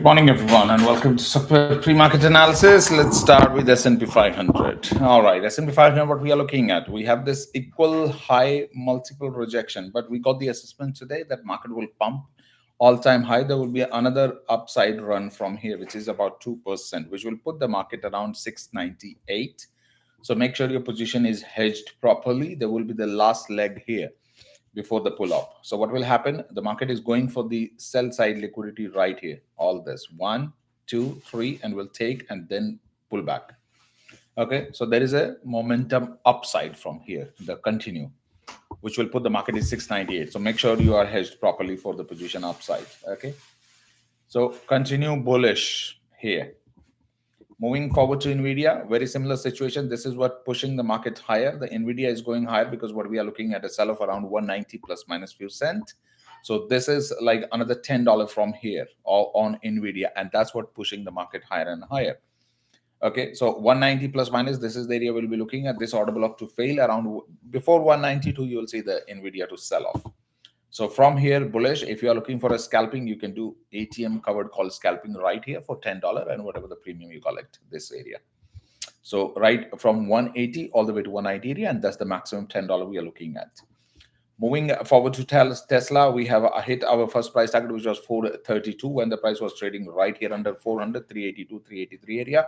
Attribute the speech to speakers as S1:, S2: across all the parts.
S1: Good morning, everyone, and welcome to Super Pre-Market Analysis. Let's start with S&P 500. All right, S&P 500, what we are looking at, we have this equal high multiple rejection, but we got the assessment today that market will pump all-time high. There will be another upside run from here, which is about 2%, which will put the market around 698. So make sure your position is hedged properly. There will be the last leg here before the pull up. So what will happen? The market is going for the sell side liquidity right here. All this 1, 2, 3, and will take and then pull back. Okay, so there is a momentum upside from here, the continue, which will put the market in 698. So make sure you are hedged properly for the position upside. Okay, so continue bullish here. Moving forward to NVIDIA, very similar situation. This is what pushing the market higher. The NVIDIA is going higher because what we are looking at a sell off around 190 plus minus few cent. So this is like another $10 from here on NVIDIA, and that's what pushing the market higher and higher. Okay, so 190 plus minus, this is the area we'll be looking at. This order block to fail around before 192, you will see the NVIDIA to sell off. So from here, bullish, if you are looking for a scalping, you can do ATM covered call scalping right here for $10 and whatever the premium you collect this area. So right from 180 all the way to 190 area, and that's the maximum $10 we are looking at. Moving forward to Tesla, we have hit our first price target, which was 432 when the price was trading right here under 400, 382, 383 area.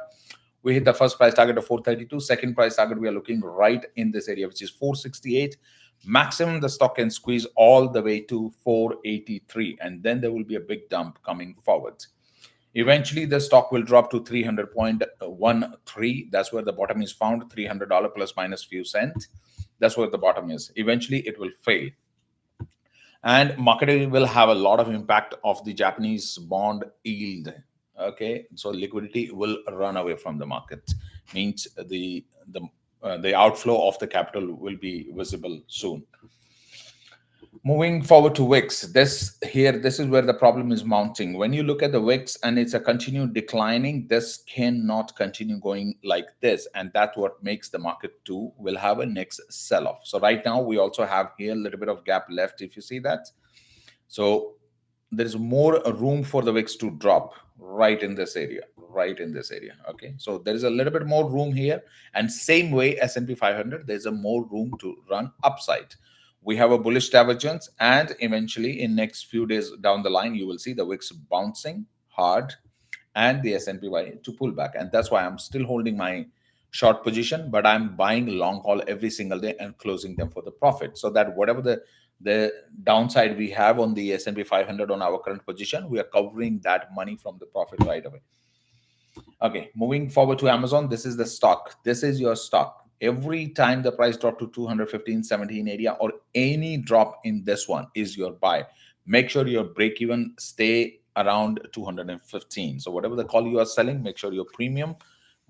S1: We hit the first price target of 432. Second price target, we are looking right in this area, which is 468. Maximum the stock can squeeze all the way to 483, and then there will be a big dump coming forward. Eventually the stock will drop to 300.13. That's where the bottom is found, $300 plus minus few cent. That's where the bottom is. Eventually it will fail, and market will have a lot of impact of the Japanese bond yield. Okay, so liquidity will run away from the market, means the outflow of the capital will be visible soon. Moving forward to VIX, this is where the problem is mounting. When you look at the VIX and it's a continued declining, this cannot continue going like this, and that's what makes the market will have a next sell-off. So right now we also have here a little bit of gap left, if you see that. So there's more room for the VIX to drop right in this area. Okay, so there is a little bit more room here, and same way S&P 500, there's a more room to run upside. We have a bullish divergence, and eventually in next few days down the line, you will see the VIX bouncing hard and the S&P to pull back. And that's why I'm still holding my short position, but I'm buying long call every single day and closing them for the profit, so that whatever the downside we have on the S&P 500 on our current position, we are covering that money from the profit right away. Okay, moving forward to Amazon, this is the stock. This is your stock. Every time the price drop to 215, 17 area, or any drop in this one is your buy. Make sure your break even stay around 215. So whatever the call you are selling, make sure your premium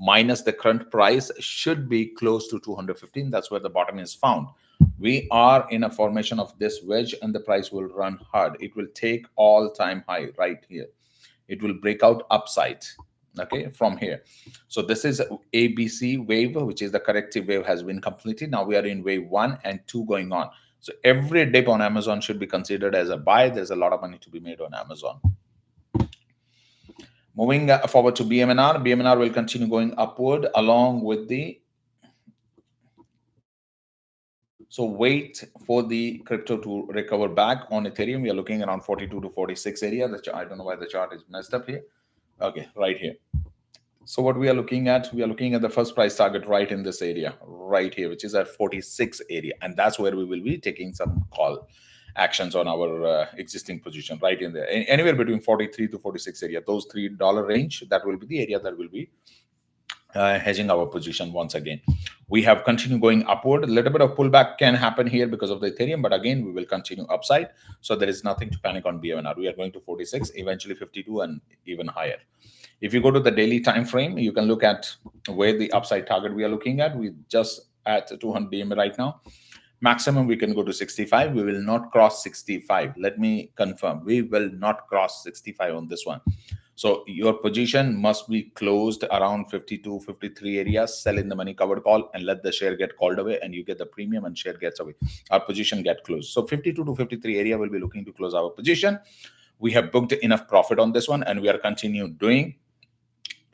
S1: minus the current price should be close to 215. That's where the bottom is found. We are in a formation of this wedge, and the price will run hard. It will take all-time high right here. It will break out upside, okay, from here. So this is ABC wave, which is the corrective wave has been completed. Now we are in wave 1 and 2 going on. So every dip on Amazon should be considered as a buy. There's a lot of money to be made on Amazon. Moving forward to BMNR. BMNR will continue going upward along with the... So wait for the crypto to recover back on Ethereum. We are looking around 42 to 46 area. I don't know why the chart is messed up here. Okay, right here. So what we are looking at the first price target right in this area, right here, which is at 46 area. And that's where we will be taking some call actions on our existing position right in there. Anywhere between 43 to 46 area, those $3 range, that will be the area that will be hedging our position once again. We have continued going upward. A little bit of pullback can happen here because of the Ethereum, but again, we will continue upside. So there is nothing to panic on BMNR. We are going to 46, eventually 52, and even higher. If you go to the daily time frame, you can look at where the upside target we are looking at. We just at 200 DMA right now. Maximum we can go to 65. We will not cross 65. Let me confirm. We will not cross 65 on this one. So your position must be closed around 52, 53 areas. Sell in the money covered call and let the share get called away, and you get the premium and share gets away. Our position get closed. So 52 to 53 area will be looking to close our position. We have booked enough profit on this one, and we are continuing doing.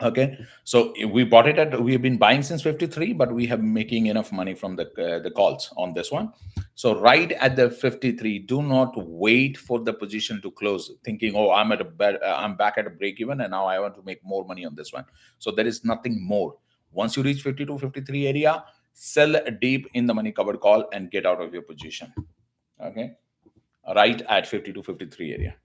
S1: Okay, so we bought it at, we have been buying since 53, but we have making enough money from the calls on this one. So right at the 53, do not wait for the position to close thinking, oh, I'm back at a break even and now I want to make more money on this one. So there is nothing more. Once you reach 52, 53 area, sell deep in the money covered call and get out of your position. Okay, right at 52, 53 area.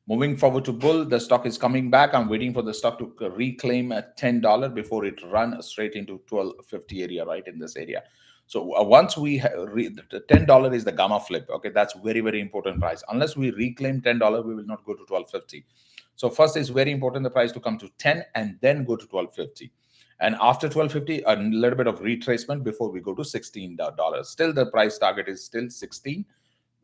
S1: Moving forward to bull, the stock is coming back. I'm waiting for the stock to reclaim at $10 before it run straight into 1250 area, right in this area. So once we the $10 is the gamma flip. Okay, that's very, very important price. Unless we reclaim $10, we will not go to 1250. So first is very important the price to come to 10 and then go to 1250. And after 1250, a little bit of retracement before we go to $16. Still, the price target is still 16.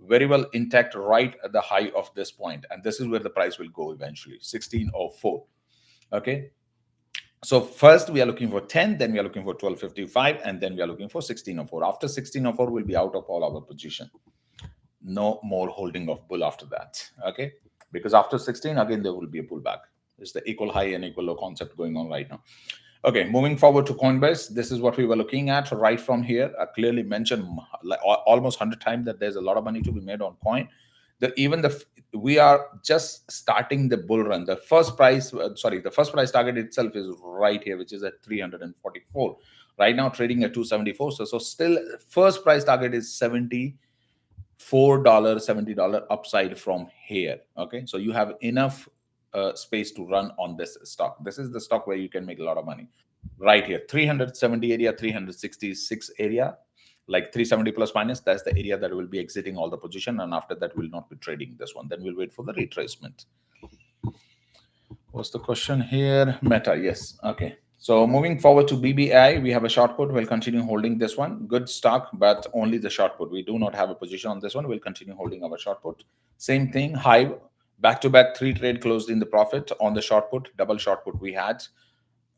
S1: Very well intact right at the high of this point, and this is where the price will go eventually, 1604. Okay, so first we are looking for 10, then we are looking for 1255, and then we are looking for 1604. After 1604, we'll be out of all our position. No more holding of bull after that. Okay, because after 16 again there will be a pullback. It's the equal high and equal low concept going on right now. Okay, moving forward to Coinbase, this is what we were looking at right from here. I clearly mentioned like almost 100 times that there's a lot of money to be made on coin. We are just starting the bull run. The first price target itself is right here, which is at 344. Right now trading at 274. So still first price target is $74, $70 upside from here. Okay, so you have enough space to run on this stock. This is the stock where you can make a lot of money. Right here, 370 area, 366 area, like 370 plus minus. That's the area that will be exiting all the position, and after that, we'll not be trading this one. Then we'll wait for the retracement. What's the question here? Meta, yes. Okay. So moving forward to BBI, we have a short put. We'll continue holding this one. Good stock, but only the short put. We do not have a position on this one. We'll continue holding our short put. Same thing, Hive, back-to-back 3 trade closed in the profit on the short put, double short put we had.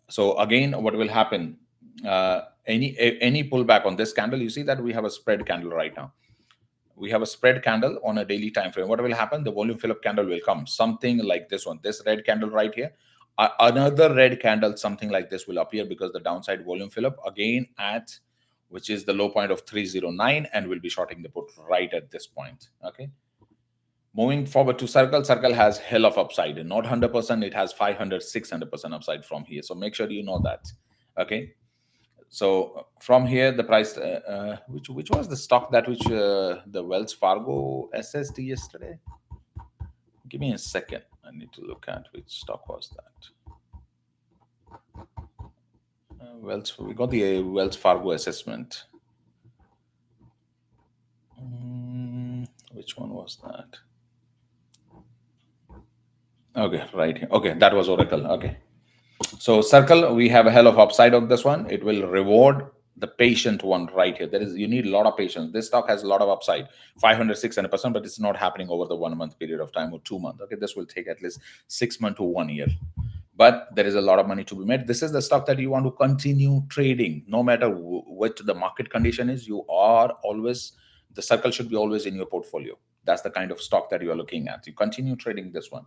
S1: So again, what will happen? Any pullback on this candle, you see that we have a spread candle right now. We have a spread candle on a daily time frame. What will happen? The volume fill-up candle will come, something like this one, this red candle right here. Another red candle, something like this will appear because the downside volume fill-up again at, which is the low point of 309, and we'll be shorting the put right at this point. Okay. Moving forward to Circle, Circle has hell of upside, not 100%, it has 500, 600% upside from here. So make sure you know that. Okay. So from here, the price, which was the stock that the Wells Fargo assessed yesterday? Give me a second. I need to look at which stock was that. We got the Wells Fargo assessment. Which one was that? Okay, right here. Okay, that was Oracle. Okay. So Circle, we have a hell of upside of this one. It will reward the patient one right here. You need a lot of patience. This stock has a lot of upside, 500, 600%, but it's not happening over the 1 month period of time or 2 months. Okay, this will take at least 6 months to 1 year. But there is a lot of money to be made. This is the stock that you want to continue trading, no matter what the market condition is. The Circle should be always in your portfolio. That's the kind of stock that you are looking at. You continue trading this one.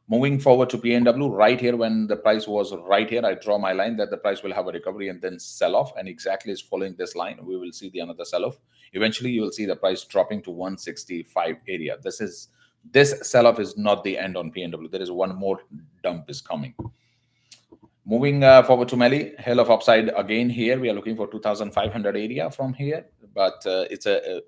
S1: Moving forward to PNW, right here, when the price was right here, I draw my line that the price will have a recovery and then sell off, and exactly is following this line. We will see another sell off. Eventually, you will see the price dropping to 165 area. This sell off is not the end on PNW. There is one more dump is coming. Moving forward to Melly, hell of upside again here. We are looking for 2,500 area from here, but it's a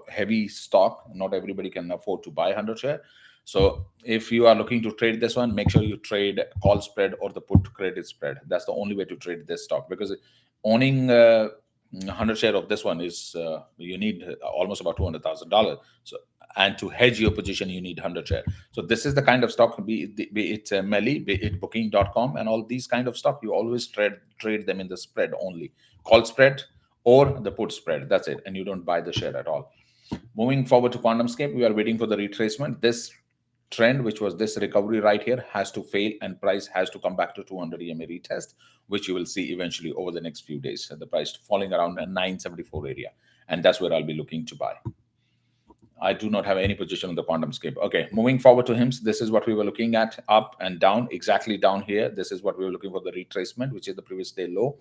S1: heavy stock. Not everybody can afford to buy 100 share. So if you are looking to trade this one, make sure you trade call spread or the put credit spread. That's the only way to trade this stock, because owning 100 share of this one is you need almost about $200,000. So, and to hedge your position, you need 100 share. So this is the kind of stock, be it Melly, be it Booking.com, and all these kind of stock, you always trade them in the spread only, call spread or the put spread. That's it, and you don't buy the share at all. Moving forward to QuantumScape, we are waiting for the retracement. This trend, which was this recovery right here, has to fail and price has to come back to 200 EMA retest, which you will see eventually over the next few days. The price falling around a 974 area, and that's where I'll be looking to buy. I do not have any position on the quantum skip. Okay, moving forward to HIMS, this is what we were looking at, up and down, exactly down here. This is what we were looking for, the retracement, which is the previous day low.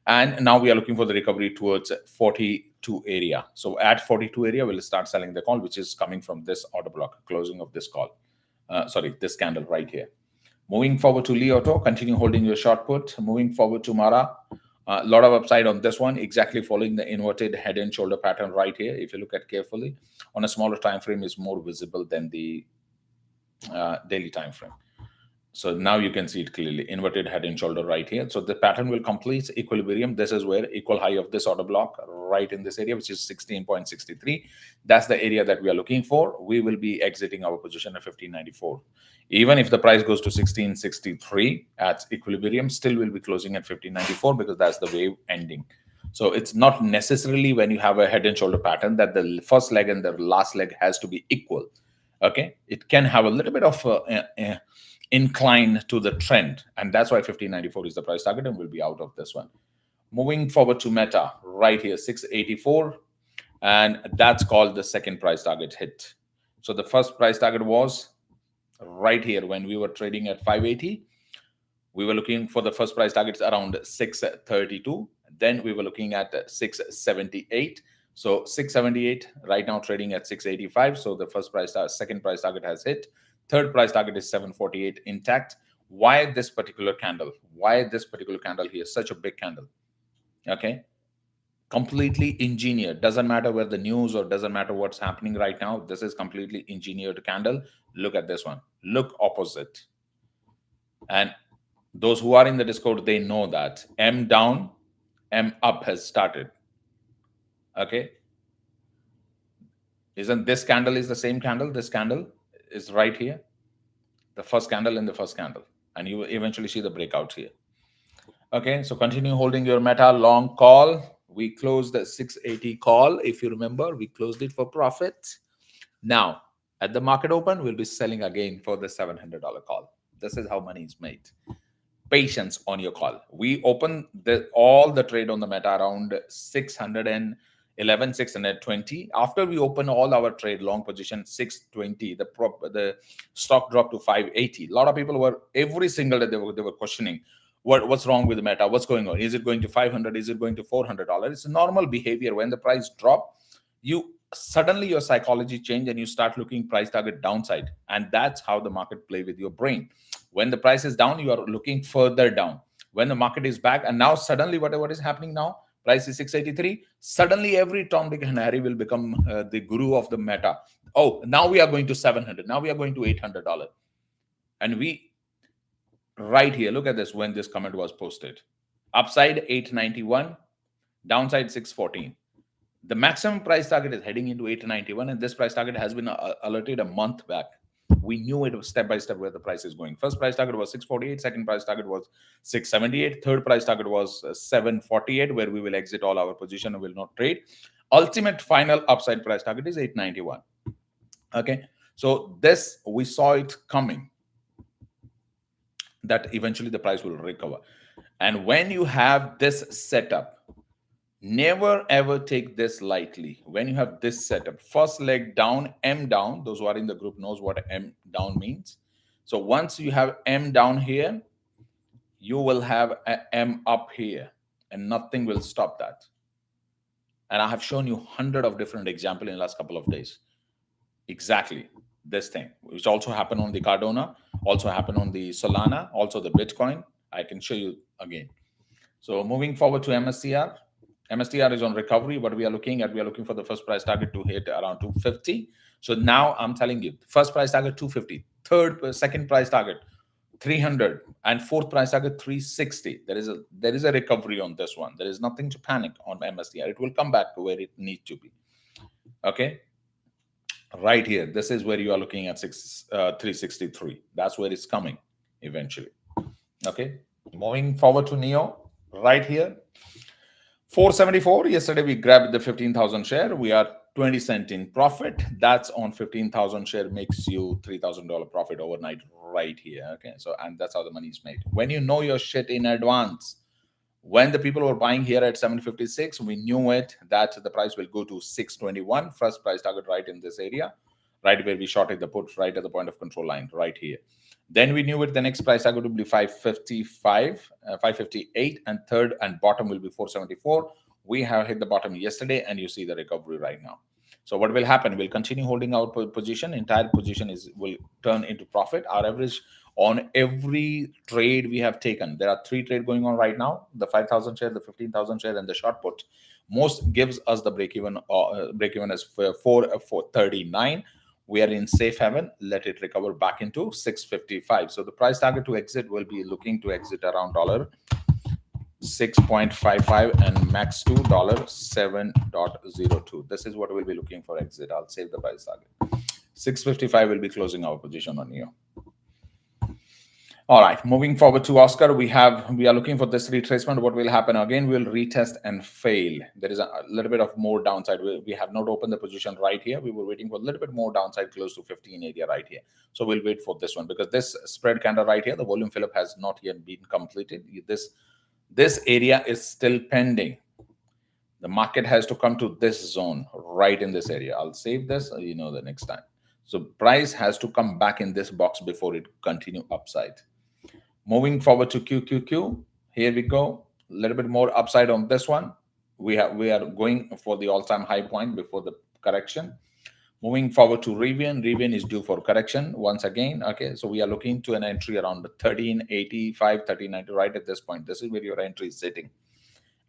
S1: And now we are looking for the recovery towards 42 area. So at 42 area, we'll start selling the call, which is coming from this order block, closing of this call. This candle right here. Moving forward to Li Auto, continue holding your short put. Moving forward to Mara, a lot of upside on this one, exactly following the inverted head and shoulder pattern right here. If you look at carefully, on a smaller time frame is more visible than the daily time frame. So now you can see it clearly, inverted head and shoulder right here. So the pattern will complete equilibrium. This is where equal high of this order block right in this area, which is 16.63. That's the area that we are looking for. We will be exiting our position at 1594. Even if the price goes to 1663 at equilibrium, still will be closing at 1594 because that's the wave ending. So it's not necessarily when you have a head and shoulder pattern that the first leg and the last leg has to be equal. Okay, it can have a little bit of incline to the trend, and that's why 1594 is the price target, and we'll be out of this one. Moving forward to Meta right here, 684, and that's called the second price target hit. So the first price target was right here when we were trading at 580. We were looking for the first price targets around 632. Then we were looking at 678. So 678 right now trading at 685. So the second price target has hit. Third price target is 748 intact. Why this particular candle? Why this particular candle here? Such a big candle. Okay. Completely engineered. Doesn't matter where the news or doesn't matter what's happening right now. This is completely engineered candle. Look at this one. Look opposite. And those who are in the Discord, they know that M down, M up has started. Okay. Isn't this candle is the same candle? This candle is right here. The first candle and the first candle. And you will eventually see the breakout here. Okay. So continue holding your Meta long call. We closed the 680 call. If you remember, we closed it for profit. Now, at the market open, we'll be selling again for the $700 call. This is how money is made. Patience on your call. We opened all the trade on the Meta around 611, 620. After we open all our trade long position 620, the stock dropped to 580. A lot of people were every single day they were questioning what's wrong with the Meta, what's going on? Is it going to 500? Is it going to $400? It's a normal behavior. When the price drop, suddenly your psychology change and you start looking price target downside, and that's how the market play with your brain. When the price is down, you are looking further down. When the market is back, and now suddenly what is happening now? Price is 683. Suddenly every Tom, Dick, and Harry will become the guru of the Meta. Oh, now we are going to 700. Now we are going to $800. And right here, look at this when this comment was posted. Upside 891, downside 614. The maximum price target is heading into 891, and this price target has been alerted a month back. We knew it was step by step where the price is going. First price target was 648. Second price target was 678. Third price target was 748, where we will exit all our position and will not trade. Ultimate final upside price target is 891. Okay, so this we saw it coming, that eventually the price will recover. And when you have this setup, never ever take this lightly. When you have this setup, first leg down, M down, those who are in the group knows what M down means. So once you have M down here, you will have a M up here, and nothing will stop that. And I have shown you 100 of different examples in the last couple of days. Exactly this thing, which also happened on the Cardano, also happened on the Solana, also the Bitcoin. I can show you again. So moving forward to MSTR. MSTR is on recovery. What we are looking for the first price target to hit around 250. So now I'm telling you, first price target 250, second price target 300, and fourth price target 360. There is a recovery on this one. There is nothing to panic on MSTR. It will come back to where it needs to be. Okay. Right here, this is where you are looking at 363. That's where it's coming eventually. Okay. Moving forward to NEO right here. 474. Yesterday we grabbed the 15,000 share. We are 20 cents in profit. That's on 15,000 share, makes you $3,000 profit overnight right here. Okay. So, and that's how the money is made. When you know your shit in advance, When the people were buying here at 756, we knew it that the price will go to 621. First price target right in this area, right where we shorted the put, right at the point of control line, right here. Then we knew it the next price target will be 555, 558, and third and bottom will be 474. We have hit the bottom yesterday, and you see the recovery right now. So what will happen? We'll continue holding our position. Entire position will turn into profit. Our average on every trade we have taken, there are 3 trades going on right now: the 5,000 share, the 15,000 share, and the short put. Most gives us the break even as 439. We are in safe haven. Let it recover back into 655. So the price target to exit will be looking to exit around $6.55 and max to $7.02. This is what we'll be looking for exit. I'll save the price target. 655 will be closing our position on here. All right, moving forward to Oscar, we are looking for this retracement. What will happen again? We'll retest and fail. There is a little bit of more downside. We have not opened the position right here. We were waiting for a little bit more downside close to 15 area right here. So we'll wait for this one, because this spread candle right here, the volume fill up has not yet been completed. This area is still pending. The market has to come to this zone right in this area. I'll save this, the next time. So price has to come back in this box before it continue upside. Moving forward to QQQ, here we go. A little bit more upside on this one. We are going for the all-time high point before the correction. Moving forward to Rivian. Rivian is due for correction once again. Okay, so we are looking to an entry around 1385, 1390 right at this point. This is where your entry is sitting,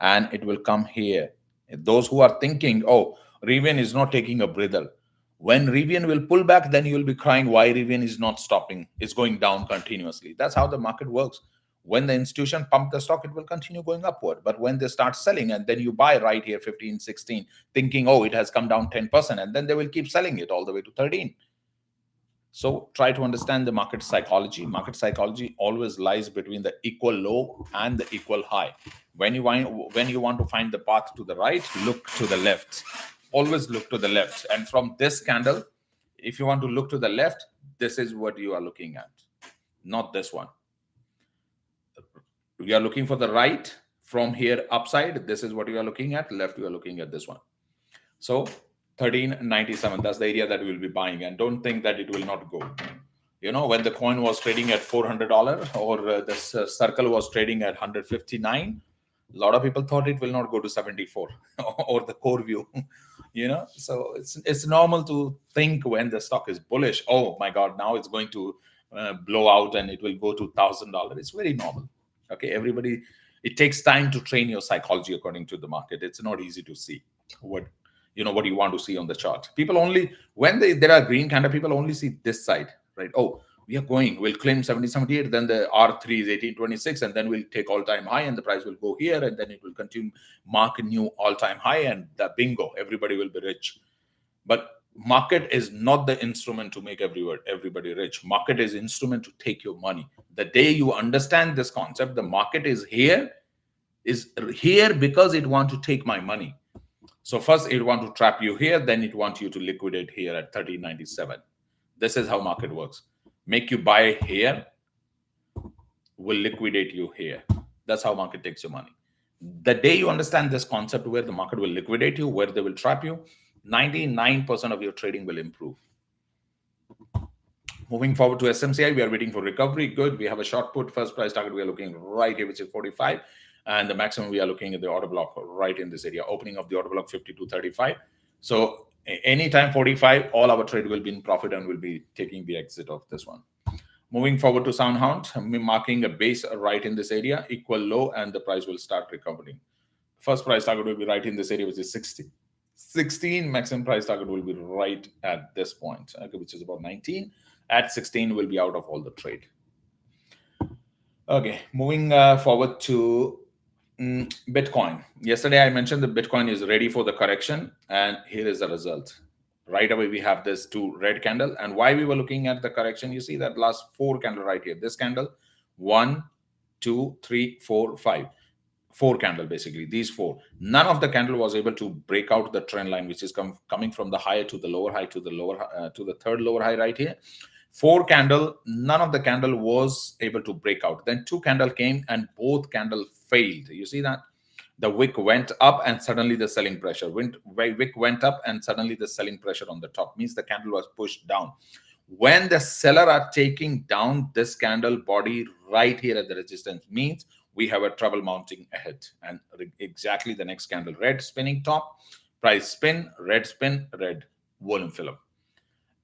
S1: and it will come here. Those who are thinking, oh, Rivian is not taking a breather, when Rivian will pull back, then you will be crying why Rivian is not stopping. It's going down continuously. That's how the market works. When the institution pump the stock, it will continue going upward. But when they start selling, and then you buy right here 15, 16, thinking, oh, it has come down 10%, and then they will keep selling it all the way to 13. So try to understand the market psychology. Market psychology always lies between the equal low and the equal high. When you want to find the path to the right, look to the left. Always look to the left. And from this candle, if you want to look to the left, this is what you are looking at, not this one. You are looking for the right. From here upside, this is what you are looking at. Left, you are looking at this one. So 1397, that's the area that we will be buying. And don't think that it will not go. When the coin was trading at $400 or this circle was trading at 159, a lot of people thought it will not go to 74 or the core view. So it's normal to think when the stock is bullish, oh my God, now it's going to blow out and it will go to $1,000. It's very normal. Okay, everybody, it takes time to train your psychology according to the market. It's not easy to see what you want to see on the chart. People only, when there are green candle, people only see this side, right? Oh, we'll claim 7078, then the R3 is 1826, and then we'll take all-time high, and the price will go here, and then it will continue mark a new all-time high, and the bingo, everybody will be rich. But market is not the instrument to make everybody rich. Market is instrument to take your money. The day you understand this concept, the market is here because it want to take my money. So first it want to trap you here, then it wants you to liquidate here at 1397. This is how market works. Make you buy here, will liquidate you here. That's how market takes your money. The day you understand this concept where the market will liquidate you, where they will trap you, 99% of your trading will improve. Moving forward to SMCI, we are waiting for recovery. Good. We have a short put. First price target we are looking right here, which is 45. And the maximum we are looking at the order block right in this area. Opening of the order block 52.35. So anytime 45, all our trade will be in profit and we'll be taking the exit of this one. Moving forward to SoundHound, marking a base right in this area, equal low, and the price will start recovering. First price target will be right in this area, which is 60. 16, maximum price target will be right at this point, okay, which is about 19. At 16, will be out of all the trade. Okay, moving forward to Bitcoin. Yesterday, I mentioned that Bitcoin is ready for the correction, and here is the result. Right away, we have this 2 red candle. And why we were looking at the correction, you see that last 4 candle right here. This candle, 1, 2, 3, 4, 5. 4 candle, basically, these 4. None of the candle was able to break out the trend line, which is coming from the high to the lower high to the lower to the third lower high right here. 4 candle, none of the candle was able to break out. Then 2 candle came and both candle failed. You see that? The wick went up and suddenly the selling pressure wick went up and suddenly the selling pressure on the top means the candle was pushed down. When the seller are taking down this candle body right here at the resistance, means we have a trouble mounting ahead. And exactly the next candle, red spinning top, price spin, red, volume fill up.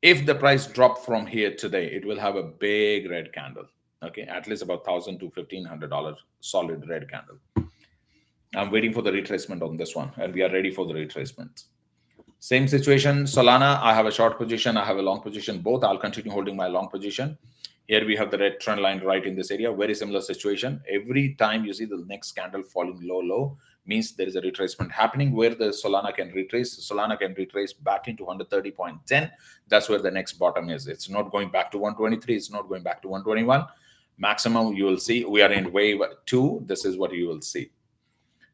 S1: If the price drop from here today, it will have a big red candle. Okay, at least about $1,000 to $1,500 solid red candle. I'm waiting for the retracement on this one, and we are ready for the retracement. Same situation, Solana, I have a short position, I have a long position, both. I'll continue holding my long position. Here we have the red trend line right in this area, very similar situation. Every time you see the next candle falling low, means there is a retracement happening where the Solana can retrace. Solana can retrace back into 130.10. That's where the next bottom is. It's not going back to 123. It's not going back to 121. Maximum, you will see, we are in wave 2. This is what you will see.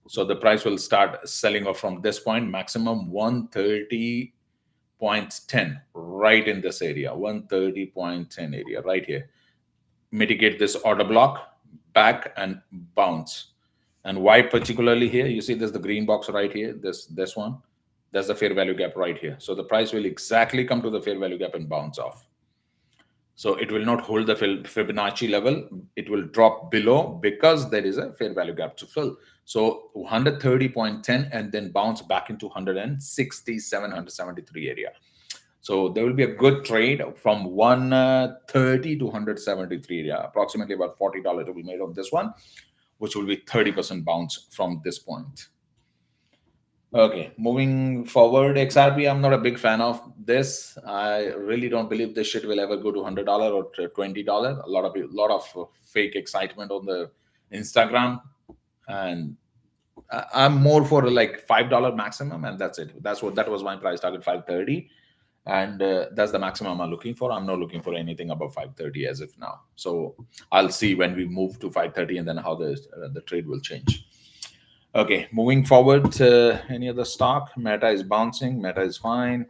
S1: So the price will start selling off from this point, maximum 130.10, right in this area, 130.10 area, right here. Mitigate this order block, back and bounce. And why particularly here? You see there's the green box right here, this one. That's the fair value gap right here. So the price will exactly come to the fair value gap and bounce off. So it will not hold the Fibonacci level. It will drop below because there is a fair value gap to fill. So 130.10 and then bounce back into 167, 173 area. So there will be a good trade from 130 to 173 area. Approximately about $40 to be made on this one, which will be 30% bounce from this point. Okay, moving forward, XRP, I'm not a big fan of this. I really don't believe this shit will ever go to $100 or $20. A lot of fake excitement on the Instagram, and I'm more for like $5 maximum, and that's it. That was my price target, 530, and that's the maximum I'm looking for. I'm not looking for anything above 530 as of now. So I'll see when we move to 530 and then how the trade will change. Okay, moving forward, any other stock? Meta is bouncing. Meta is fine.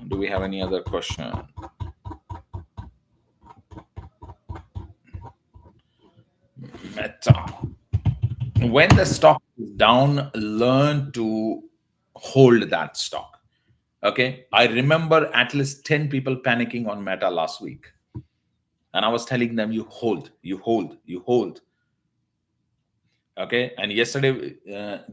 S1: Do we have any other question? Meta. When the stock is down, learn to hold that stock. Okay, I remember at least 10 people panicking on Meta last week. And I was telling them, you hold, you hold, you hold. Okay, and yesterday,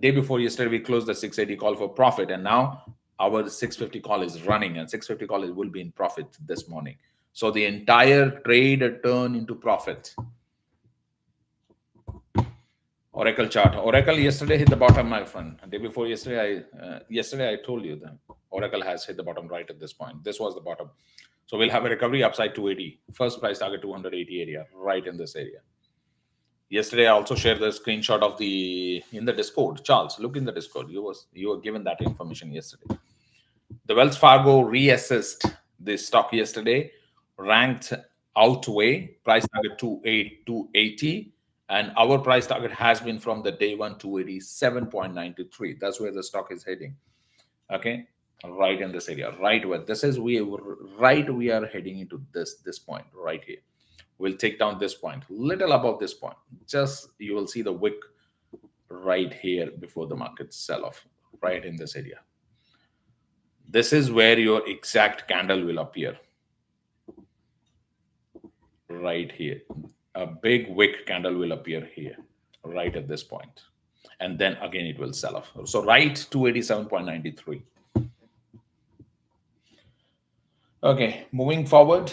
S1: day before yesterday, we closed the 680 call for profit, and now our 650 call is running, and 650 call will be in profit this morning. So the entire trade turned into profit. Oracle chart. Oracle yesterday hit the bottom, my friend. Day before yesterday, I told you that Oracle has hit the bottom right at this point. This was the bottom. So we'll have a recovery upside 280. First price target 280 area, right in this area. Yesterday, I also shared the screenshot of in the Discord. Charles, look in the Discord. You were given that information yesterday. The Wells Fargo reassessed this stock yesterday, ranked outweigh, price target 280, and our price target has been from the day one 287.93. That's where the stock is heading. Okay, right in this area, right where this is. We are heading into this point right here. We'll take down this point, little above this point. Just you will see the wick right here before the market sell off, right in this area. This is where your exact candle will appear. Right here. A big wick candle will appear here, right at this point. And then again, it will sell off. So right 287.93. Okay, moving forward,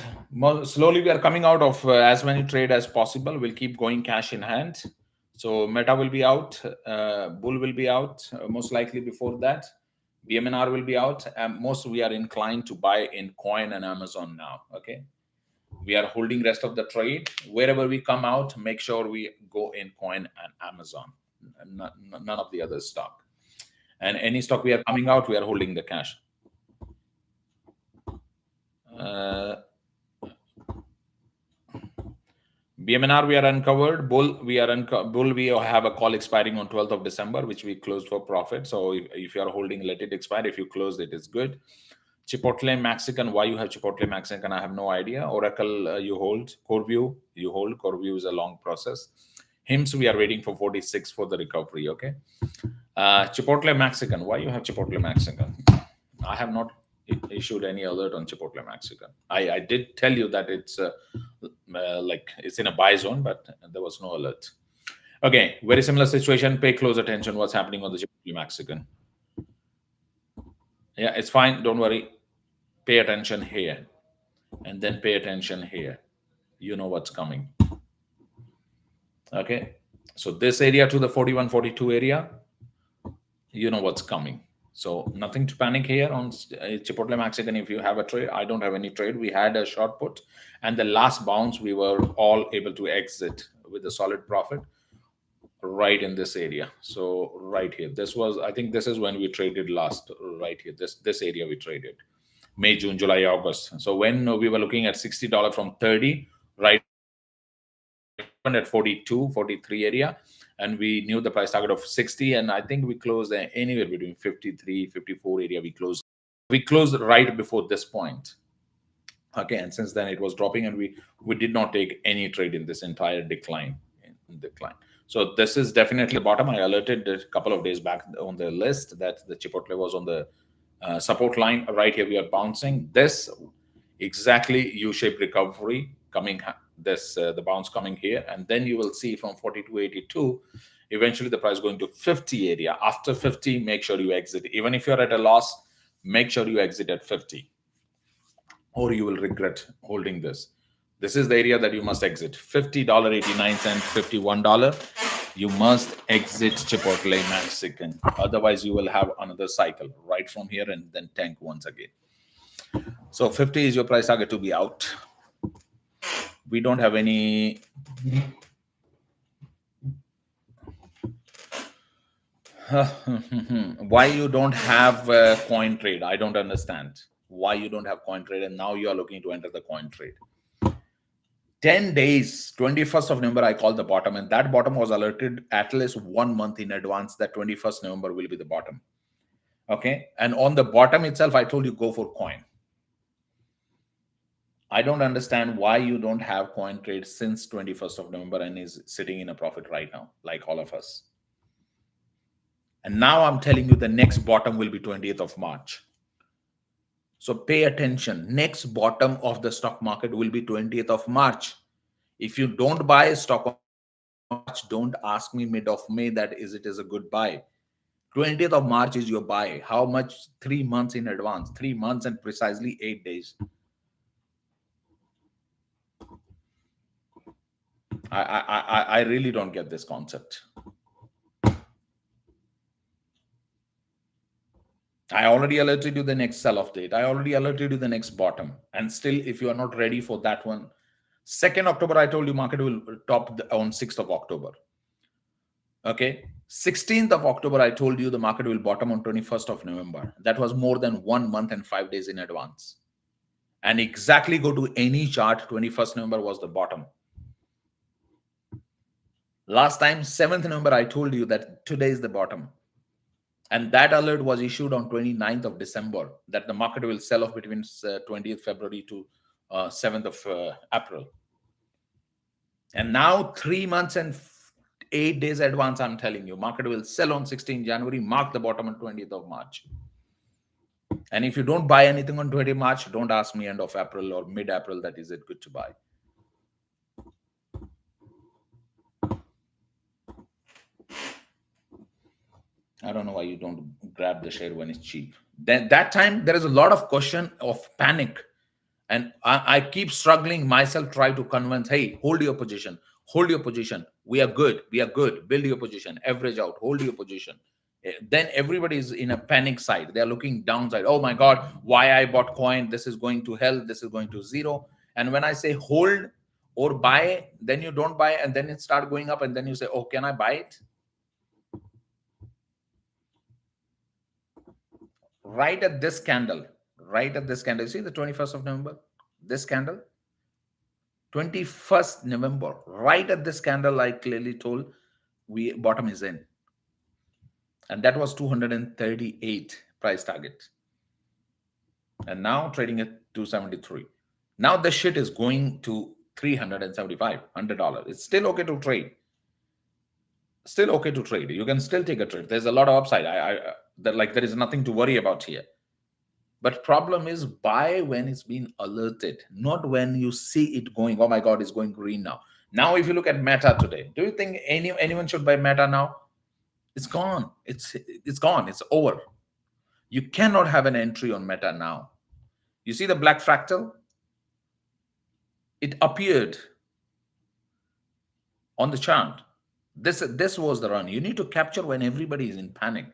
S1: slowly we are coming out of as many trade as possible. We'll keep going cash in hand. So Meta will be out, Bull will be out, most likely before that. BMNR will be out. Most we are inclined to buy in Coin and Amazon now. Okay, we are holding rest of the trade. Wherever we come out, make sure we go in Coin and Amazon, none of the other stock. And any stock we are coming out, we are holding the cash. BMNR we are uncovered. Bull we have a call expiring on 12th of December, which we closed for profit. So if you are holding, let it expire. If you close it, it's good. Chipotle Mexican, why you have Chipotle Mexican, I have no idea. Oracle, you hold. CoreView, you hold. CoreView is a long process. HIMS, we are waiting for 46 for the recovery, okay? Chipotle Mexican, why you have Chipotle Mexican? I have not issued any alert on Chipotle Mexican. I did tell you that it's like it's in a buy zone, but there was no alert. Okay, very similar situation. Pay close attention what's happening on the Chipotle Mexican. Yeah, it's fine. Don't worry. Pay attention here, and then pay attention here. You know what's coming. Okay, so this area to the 41, 42 area, you know what's coming. So nothing to panic here on Chipotle Mexican. If you have a trade, I don't have any trade. We had a short put, and the last bounce we were all able to exit with a solid profit right in this area. So right here, this was, I think this is when we traded last. Right here, this area we traded May, June, July, August. So when we were looking at $60 from 30, right at 42, 43 area, and we knew the price target of 60, and I think we closed anywhere between 53, 54 area. We closed right before this point. Okay, and since then it was dropping, and we did not take any trade in this entire decline. So this is definitely the bottom. I alerted a couple of days back on the list that the Chipotle was on the support line. Right here we are bouncing this exactly U-shaped recovery coming, this the bounce coming here, and then you will see from 42.82 eventually the price going to 50 area. After 50, make sure you exit. Even if you're at a loss, make sure you exit at 50, or you will regret holding this. This is the area that you must exit. $50.89, $51. You must exit Chipotle Mexican. Otherwise, you will have another cycle right from here and then tank once again. So 50 is your price target to be out. We don't have any. Why you don't have coin trade? I don't understand why you don't have coin trade, and now you are looking to enter the coin trade. 10 days, 21st of November, I called the bottom, and that bottom was alerted at least 1 month in advance that 21st November will be the bottom. Okay, and on the bottom itself, I told you go for coin. I don't understand why you don't have coin trade since 21st of November and is sitting in a profit right now, like all of us. And now I'm telling you the next bottom will be 20th of March. So pay attention. Next bottom of the stock market will be 20th of March. If you don't buy a stock of March, don't ask me mid of May that is it is a good buy. 20th of March is your buy. How much? 3 months in advance. 3 months and precisely 8 days. I really don't get this concept. I already alerted you the next sell-off date. I already alerted you the next bottom. And still, if you are not ready for that one, 2nd October, I told you market will top on 6th of October. Okay. 16th of October, I told you the market will bottom on 21st of November. That was more than 1 month and 5 days in advance. And exactly go to any chart, 21st November was the bottom. Last time, 7th November, I told you that today is the bottom. And that alert was issued on 29th of December that the market will sell off between 20th February to 7th of April. And now 3 months and 8 days advance, I'm telling you, market will sell on 16th January, mark the bottom on 20th of March. And if you don't buy anything on 20th March, don't ask me end of April or mid-April that is it good to buy. I don't know why you don't grab the share when it's cheap. Then that time there is a lot of question of panic. And I keep struggling myself, try to convince, hey, hold your position. Hold your position. We are good. We are good. Build your position. Average out. Hold your position. Then everybody is in a panic side. They are looking downside. Oh my God, why I bought coin? This is going to hell. This is going to zero. And when I say hold or buy, then you don't buy. And then it start going up. And then you say, oh, can I buy it? Right at this candle. Right at this candle. You see the 21st of November? This candle? 21st November, right at this candle, I clearly told we bottom is in. And that was 238 price target. and now trading at 273. Now the shit is going to $375, $100. It's still okay to trade. Still okay to trade. You can still take a trade. There's a lot of upside. There is nothing to worry about here. But problem is buy when it's been alerted, not when you see it going, oh my God, it's going green now. Now, if you look at Meta today, do you think anyone should buy Meta now? It's gone. It's gone. It's over. You cannot have an entry on Meta now. You see the black fractal? It appeared on the chart. This was the run. You need to capture when everybody is in panic.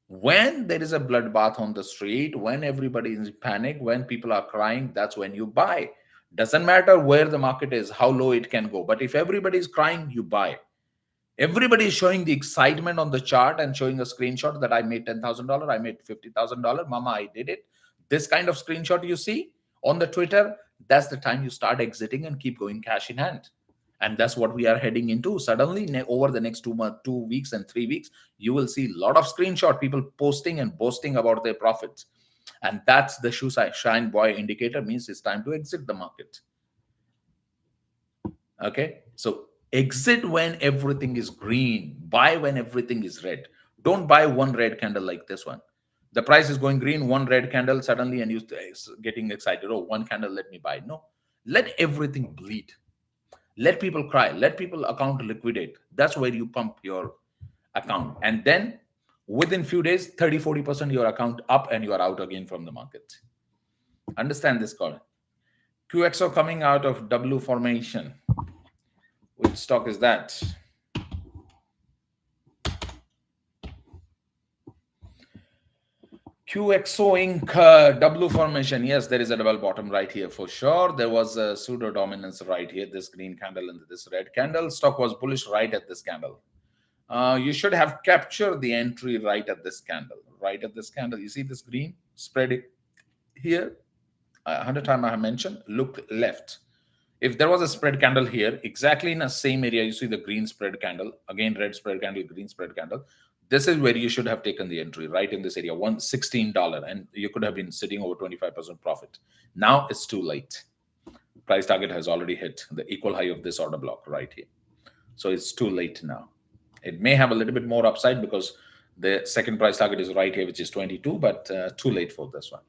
S1: When there is a bloodbath on the street, when everybody is in panic, when people are crying, that's when you buy. Doesn't matter where the market is, how low it can go. But if everybody is crying, you buy. Everybody is showing the excitement on the chart and showing a screenshot that I made $10,000, I made $50,000, mama, I did it. This kind of screenshot you see on the Twitter, that's the time you start exiting and keep going cash in hand. And that's what we are heading into. Suddenly, over the next 2 weeks and 3 weeks, you will see a lot of screenshot, people posting and boasting about their profits. And that's the shoe shine boy indicator, means it's time to exit the market. Okay, so exit when everything is green, buy when everything is red. Don't buy one red candle like this one. The price is going green, one red candle suddenly, and you're getting excited. Oh, one candle, let me buy. No, let everything bleed. Let people cry. Let people account liquidate. That's where you pump your account. And then within few days, 30-40% your account up and you are out again from the market. Understand this call. QXO coming out of W formation. Which stock is that? QXO Inc. W formation. Yes, there is a double bottom right here for sure. There was a pseudo dominance right here. This green candle and this red candle. Stock was bullish right at this candle. You should have captured the entry right at this candle. Right at this candle. You see this green spread here. 100 times I have mentioned. Look left. If there was a spread candle here, exactly in the same area, you see the green spread candle. Again, red spread candle, green spread candle. This is where you should have taken the entry, right in this area, $116, and you could have been sitting over 25% profit. Now it's too late. Price target has already hit the equal high of this order block right here. So it's too late now. It may have a little bit more upside because the second price target is right here, which is 22, but too late for this one.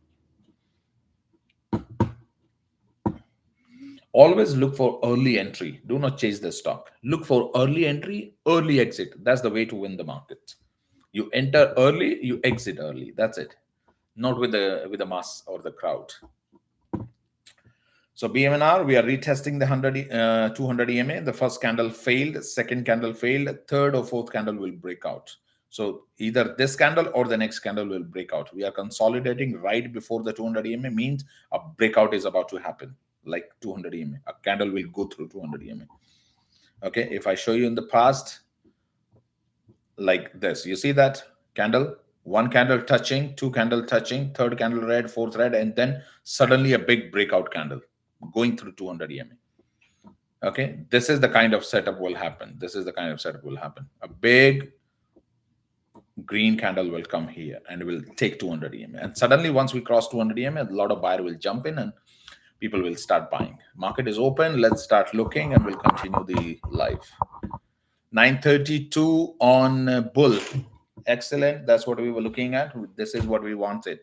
S1: Always look for early entry. Do not chase the stock. Look for early entry, early exit. That's the way to win the market. You enter early, you exit early. That's it. Not with the mass or the crowd. So BMNR, we are retesting the 200 EMA. The first candle failed, second candle failed, third or fourth candle will break out. So either this candle or the next candle will break out. We are consolidating right before the 200 EMA, means a breakout is about to happen, like 200 EMA. A candle will go through 200 EMA. Okay, if I show you in the past, like this, you see that candle, one candle touching, two candle touching, third candle red, fourth red, and then suddenly a big breakout candle going through 200 EMA. Okay, this is the kind of setup will happen. This is the kind of setup will happen. A big green candle will come here and will take 200 EMA. And suddenly once we cross 200 EMA, a lot of buyer will jump in and people will start buying. Market is open. Let's start looking and we'll continue the live. 932 on bull. Excellent. That's what we were looking at. This is what we wanted.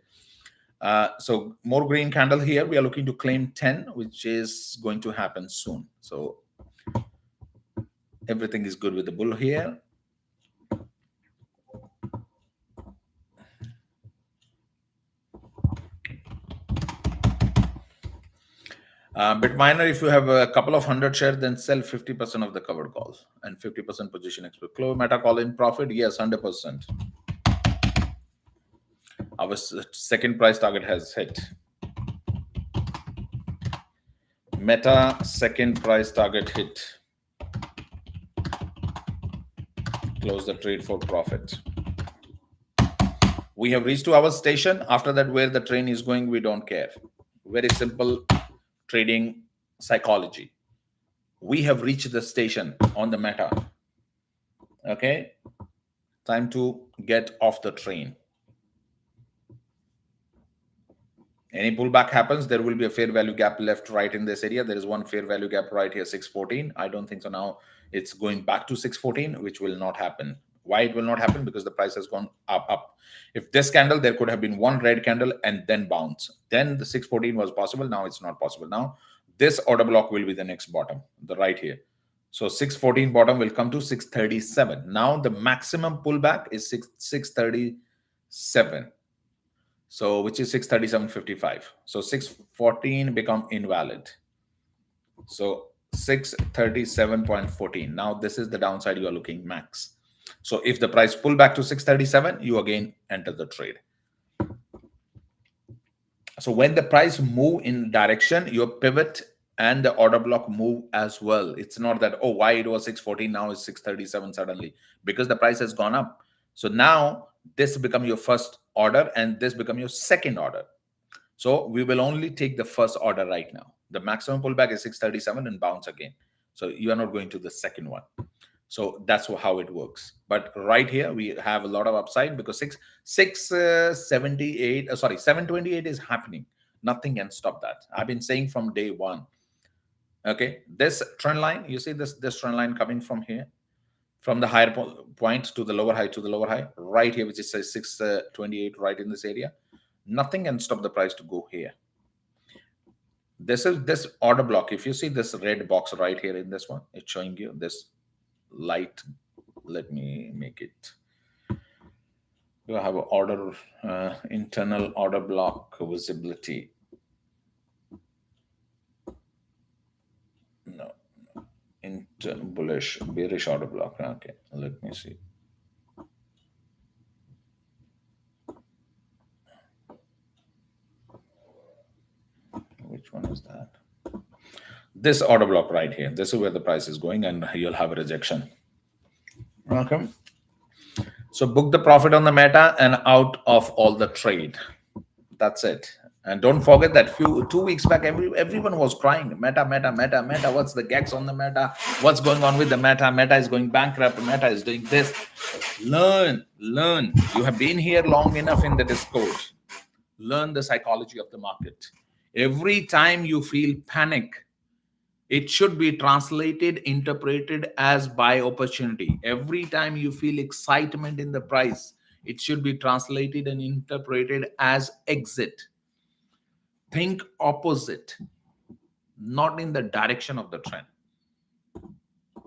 S1: So more green candle here. We are looking to claim 10, which is going to happen soon. So everything is good with the bull here. Bit minor, if you have a couple of 100 shares, then sell 50% of the covered call and 50% position expert. Close Meta call in profit, yes, 100%. Our second price target has hit. Meta second price target hit. Close the trade for profit. We have reached to our station. After that, where the train is going, we don't care. Very simple trading psychology. We have reached the station on the Meta. Okay, time to get off the train. Any pullback happens, there will be a fair value gap left, right in this area. There is one fair value gap right here, 614. I don't think so. Now it's going back to 614, which will not happen. Why it will not happen? Because the price has gone up. If this candle, there could have been one red candle and then bounce. Then the 614 was possible. Now it's not possible. Now this order block will be the next bottom, the right here. So 614 bottom will come to 637. Now the maximum pullback is 637. So which is 637.55. So 614 become invalid. So 637.14. Now this is the downside you are looking max. So if the price pull back to 637, you again enter the trade. So when the price move in direction, your pivot and the order block move as well. It's not that, oh, why it was 614, now it's 637 suddenly, because the price has gone up. So now this become your first order and this become your second order. So we will only take the first order right now. The maximum pullback is 637 and bounce again. So you are not going to the second one. So that's how it works. But right here, we have a lot of upside because 728 is happening. Nothing can stop that. I've been saying from day one. Okay, this trend line, you see this trend line coming from here, from the higher point to the lower high, right here, which is 628, right in this area. Nothing can stop the price to go here. This is this order block. If you see this red box right here in this one, it's showing you this light. Let me make it. You have an order, internal order block visibility. No, bullish, bearish order block. Okay, let me see. Which one is that? This order block right here. This is where the price is going, and you'll have a rejection. Okay. So book the profit on the meta and out of all the trade. That's it. And don't forget that 2 weeks back, everyone was crying, meta. What's the gags on the meta? What's going on with the meta? Meta is going bankrupt. Meta is doing this. Learn. You have been here long enough in the Discord. Learn the psychology of the market. Every time you feel panic, it should be translated, interpreted as buy opportunity. Every time you feel excitement in the price, it should be translated and interpreted as exit. Think opposite, not in the direction of the trend.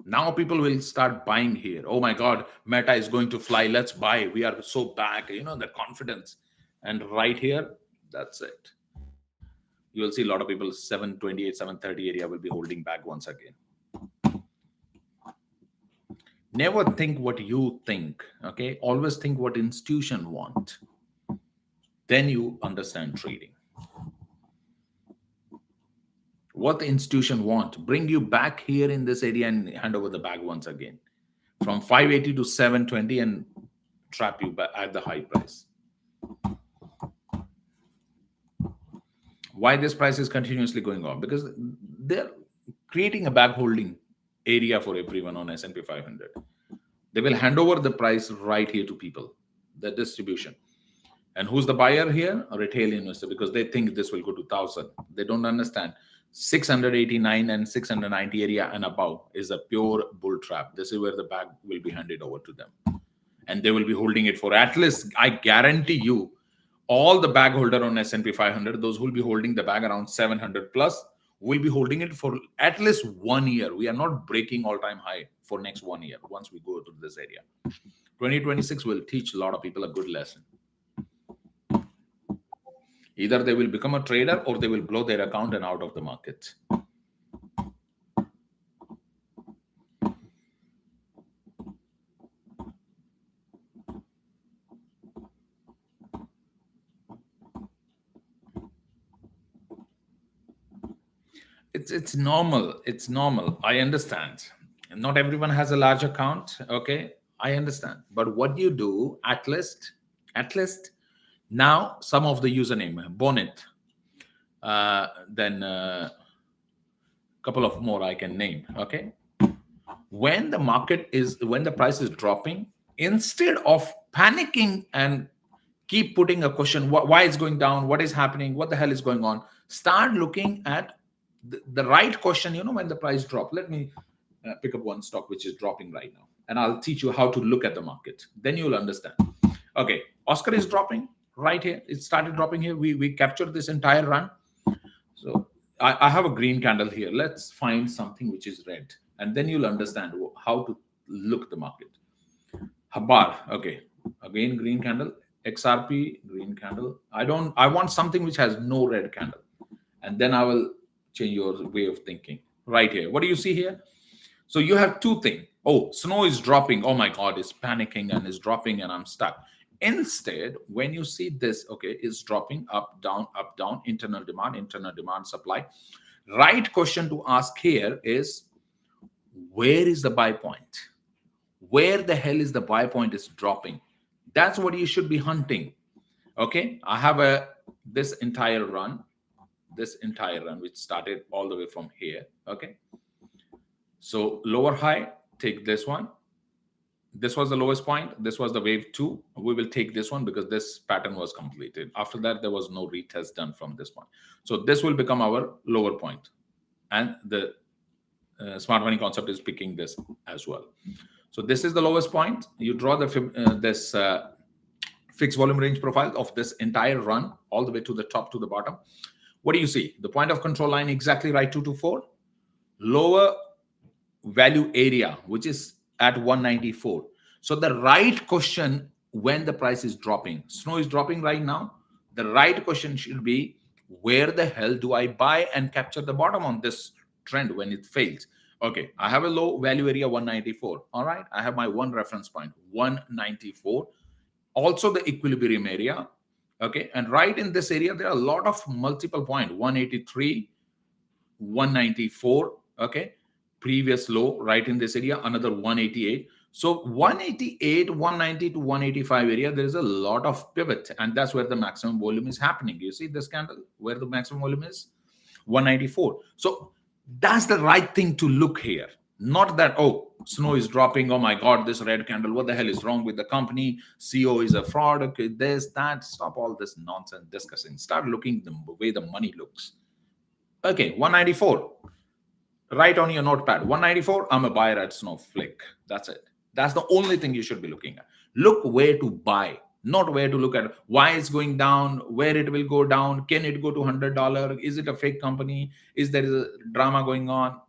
S1: Now people will start buying here. Oh my God, meta is going to fly. Let's buy. We are so back, the confidence. And right here, that's it. You will see a lot of people 728, 730 area will be holding back once again. Never think what you think, okay? Always think what institution want. Then you understand trading. What the institution want, bring you back here in this area and hand over the bag once again. From 580 to 720 and trap you back at the high price. Why this price is continuously going on? Because they're creating a bag holding area for everyone on S&P 500. They will hand over the price right here to people, the distribution. And who's the buyer here? A retail investor, because they think this will go to 1,000. They don't understand. 689 and 690 area and above is a pure bull trap. This is where the bag will be handed over to them. And they will be holding it for at least, I guarantee you, all the bag holder on S&P 500, those who will be holding the bag around 700 plus, will be holding it for at least 1 year. We are not breaking all-time high for next 1 year once we go to this area. 2026 will teach a lot of people a good lesson. Either they will become a trader or they will blow their account and out of the market. It's normal. It's normal. I understand. Not everyone has a large account. Okay, I understand. But what you do, at least now some of the username Bonnet, then couple of more I can name. Okay, when the price is dropping, instead of panicking and Keep putting a question, why it's going down, what is happening, what the hell is going on. Start looking at the right question, when the price drop. Let me pick up one stock which is dropping right now, and I'll teach you how to look at the market. Then you'll understand. Okay, Oscar is dropping right here. It started dropping here. We captured this entire run. So I have a green candle here. Let's find something which is red, and then you'll understand how to look the market. Habar, okay, again green candle. XRP, green candle. I want something which has no red candle, and then I will change your way of thinking. Right here, what do you see here? So you have two things. Oh, snow is dropping. Oh my God, it's panicking and it's dropping and I'm stuck. Instead, when you see this, okay, it's dropping up, down, internal demand, supply. Right question to ask here is, where is the buy point? Where the hell is the buy point is dropping? That's what you should be hunting. Okay, I have this entire run which started all the way from here. Okay, so lower high, take this one. This was the lowest point. This was the wave 2. We will take this one because this pattern was completed. After that, there was no retest done from this one. So this will become our lower point. And the smart money concept is picking this as well. So this is the lowest point. You draw the this fixed volume range profile of this entire run all the way to the top to the bottom. What do you see? The point of control line exactly right, 224. Lower value area, which is at 194. So the right question when the price is dropping, snow is dropping right now, the right question should be, where the hell do I buy and capture the bottom on this trend when it fails? Okay, I have a low value area 194. All right, I have my one reference point 194, also the equilibrium area. Okay, and right in this area there are a lot of multiple point 183, 194. Okay, previous low right in this area, another 188. So 188, 190 to 185 area, there is a lot of pivot, and that's where the maximum volume is happening. You see this candle where the maximum volume is 194. So that's the right thing to look here. Not that, oh, snow is dropping, oh my God, this red candle, what the hell is wrong with the company, CEO is a fraud, okay, this, that. Stop all this nonsense discussing. Start looking the way the money looks. Okay, 194. Write on your notepad, 194, I'm a buyer at Snowflake. That's it. That's the only thing you should be looking at. Look where to buy, not where to look at why it's going down, where it will go down, can it go to $100, is it a fake company, is there a drama going on?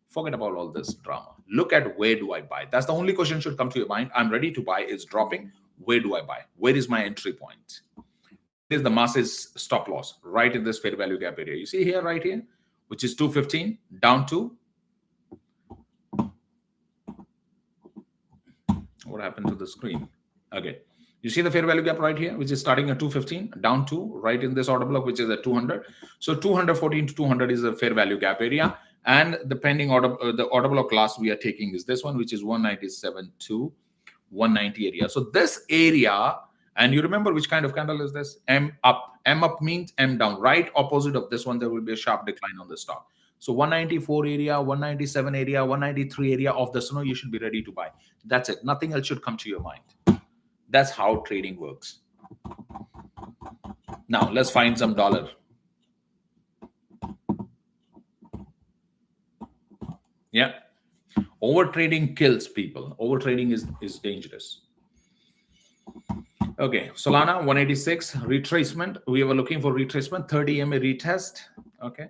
S1: Forget about all this drama. Look at, where do I buy? That's the only question should come to your mind. I'm ready to buy, it's dropping. Where do I buy? Where is my entry point? Is the masses stop loss right in this fair value gap area? You see here, right here, which is 215 down to, what happened to the screen? Okay, you see the fair value gap right here, which is starting at 215 down to right in this order block, which is at 200. So 214 to 200 is the fair value gap area, and the pending order, the order block class we are taking is this one, which is 197 to 190 area. So this area, and you remember which kind of candle is this? M up. M up means M down. Right opposite of this one, there will be a sharp decline on the stock. So 194 area, 197 area, 193 area of the snow, you should be ready to buy. That's it. Nothing else should come to your mind. That's how trading works. Now, let's find some dollar. Yeah. Overtrading kills people. Overtrading is dangerous. Okay, Solana 186 retracement. We were looking for retracement, 30 EMA retest. Okay,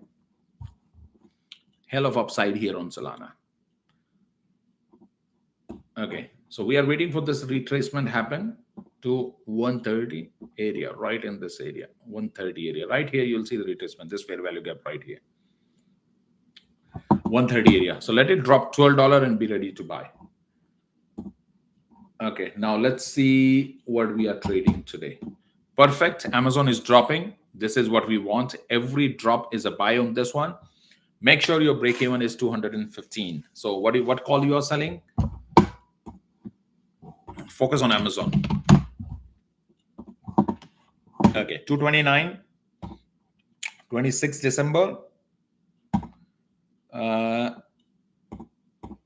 S1: hell of upside here on Solana. Okay, so we are waiting for this retracement happen to 130 area, right in this area, 130 area. Right here, you'll see the retracement, this fair value gap right here, 130 area. So let it drop $12 and be ready to buy. Okay, now let's see what we are trading today. Perfect. Amazon is dropping. This is what we want. Every drop is a buy on this one. Make sure your break even is 215. So what call you are selling? Focus on Amazon. Okay, 229, 26 December.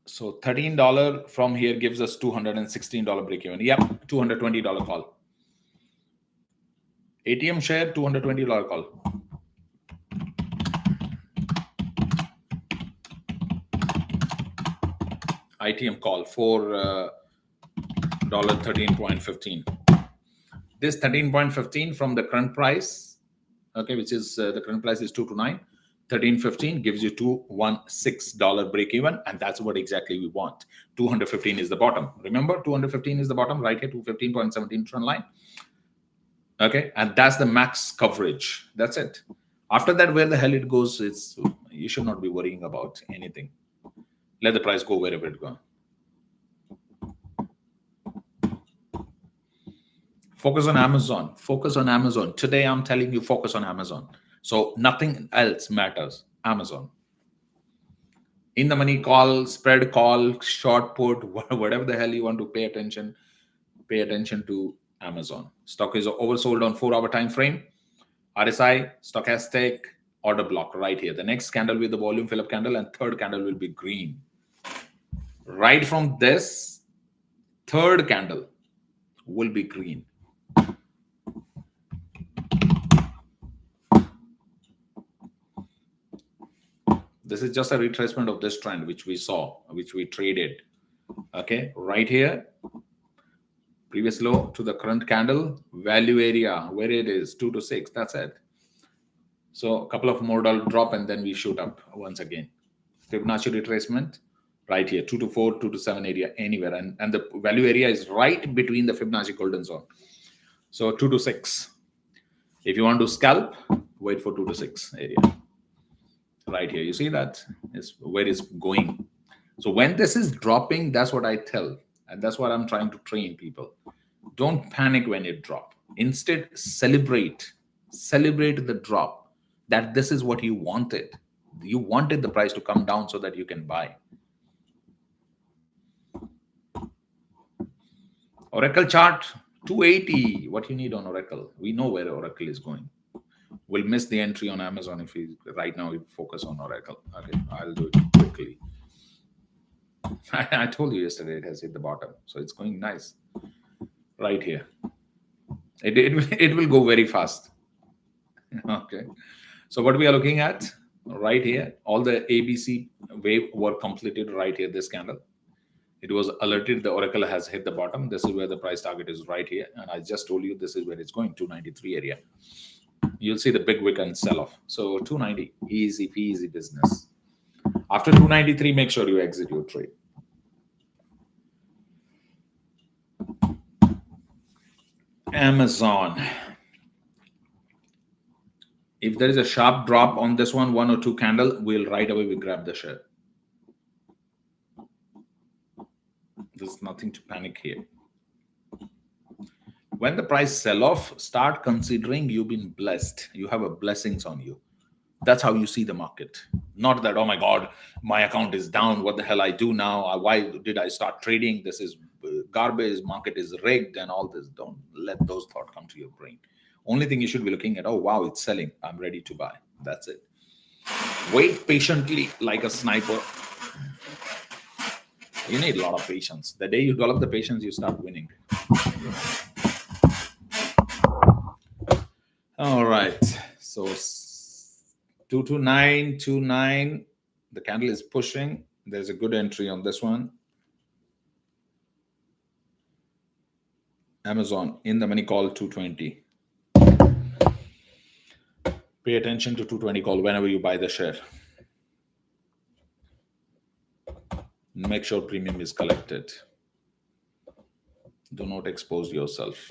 S1: So $13 from here gives us $216 break even. Yep, $220 call. ATM share, $220 call. ITM call for $13.15. This 13.15 from the current price, okay, which is the current price is 229. 13.15 gives you $216 break even, and that's what exactly we want. 215 is the bottom. Remember, 215 is the bottom right here, 215.17 trend line. Okay, and that's the max coverage. That's it. After that, where the hell it goes, you should not be worrying about anything. Let the price go wherever it goes. Focus on Amazon. Focus on Amazon. Today, I'm telling you, focus on Amazon. So nothing else matters. Amazon. In the money call, spread call, short put, whatever the hell you want to pay attention to Amazon. Stock is oversold on 4-hour time frame. RSI, stochastic, order block right here. The next candle with the volume fill up candle, and third candle will be green. Right from this, third candle will be green. This is just a retracement of this trend which we saw, which we traded. Okay, right here, previous low to the current candle, value area where it is 2 to 6. That's it. So a couple of more dollar drop, and then we shoot up once again. Fibonacci retracement right here, 2 to 4, 2 to 7 area, anywhere, and the value area is right between the Fibonacci golden zone. So 2 to 6. If you want to scalp, wait for 2 to 6 area. Right here, you see that is where it's going. So when this is dropping, that's what I tell, and that's what I'm trying to train people. Don't panic when it drops. Instead, celebrate the drop. That this is what you wanted. You wanted the price to come down so that you can buy. Oracle chart 280. What you need on Oracle? We know where Oracle is going. We'll miss the entry on Amazon if we right now we focus on Oracle. Okay, I'll do it quickly. I told you yesterday it has hit the bottom, so it's going nice right here. It will go very fast. Okay, so what we are looking at right here, all the ABC wave were completed right here. This candle, it was alerted the Oracle has hit the bottom. This is where the price target is right here, and I just told you this is where it's going, 293 area. You'll see the big wick and sell off. So 290, easy peasy business. After 293, make sure you exit your trade. Amazon. If there is a sharp drop on this one or two candle, we'll right away we grab the share. There's nothing to panic here. When the price sell off, start considering you've been blessed. You have a blessings on you. That's how you see the market. Not that, oh my God, my account is down. What the hell I do now? Why did I start trading? This is garbage. Market is rigged and all this. Don't let those thoughts come to your brain. Only thing you should be looking at, oh, wow, it's selling. I'm ready to buy. That's it. Wait patiently like a sniper. You need a lot of patience. The day you develop the patience, you start winning. All right. So 22929. The candle is pushing. There's a good entry on this one. Amazon in the money call 220. Pay attention to 220 call whenever you buy the share. Make sure premium is collected. Do not expose yourself.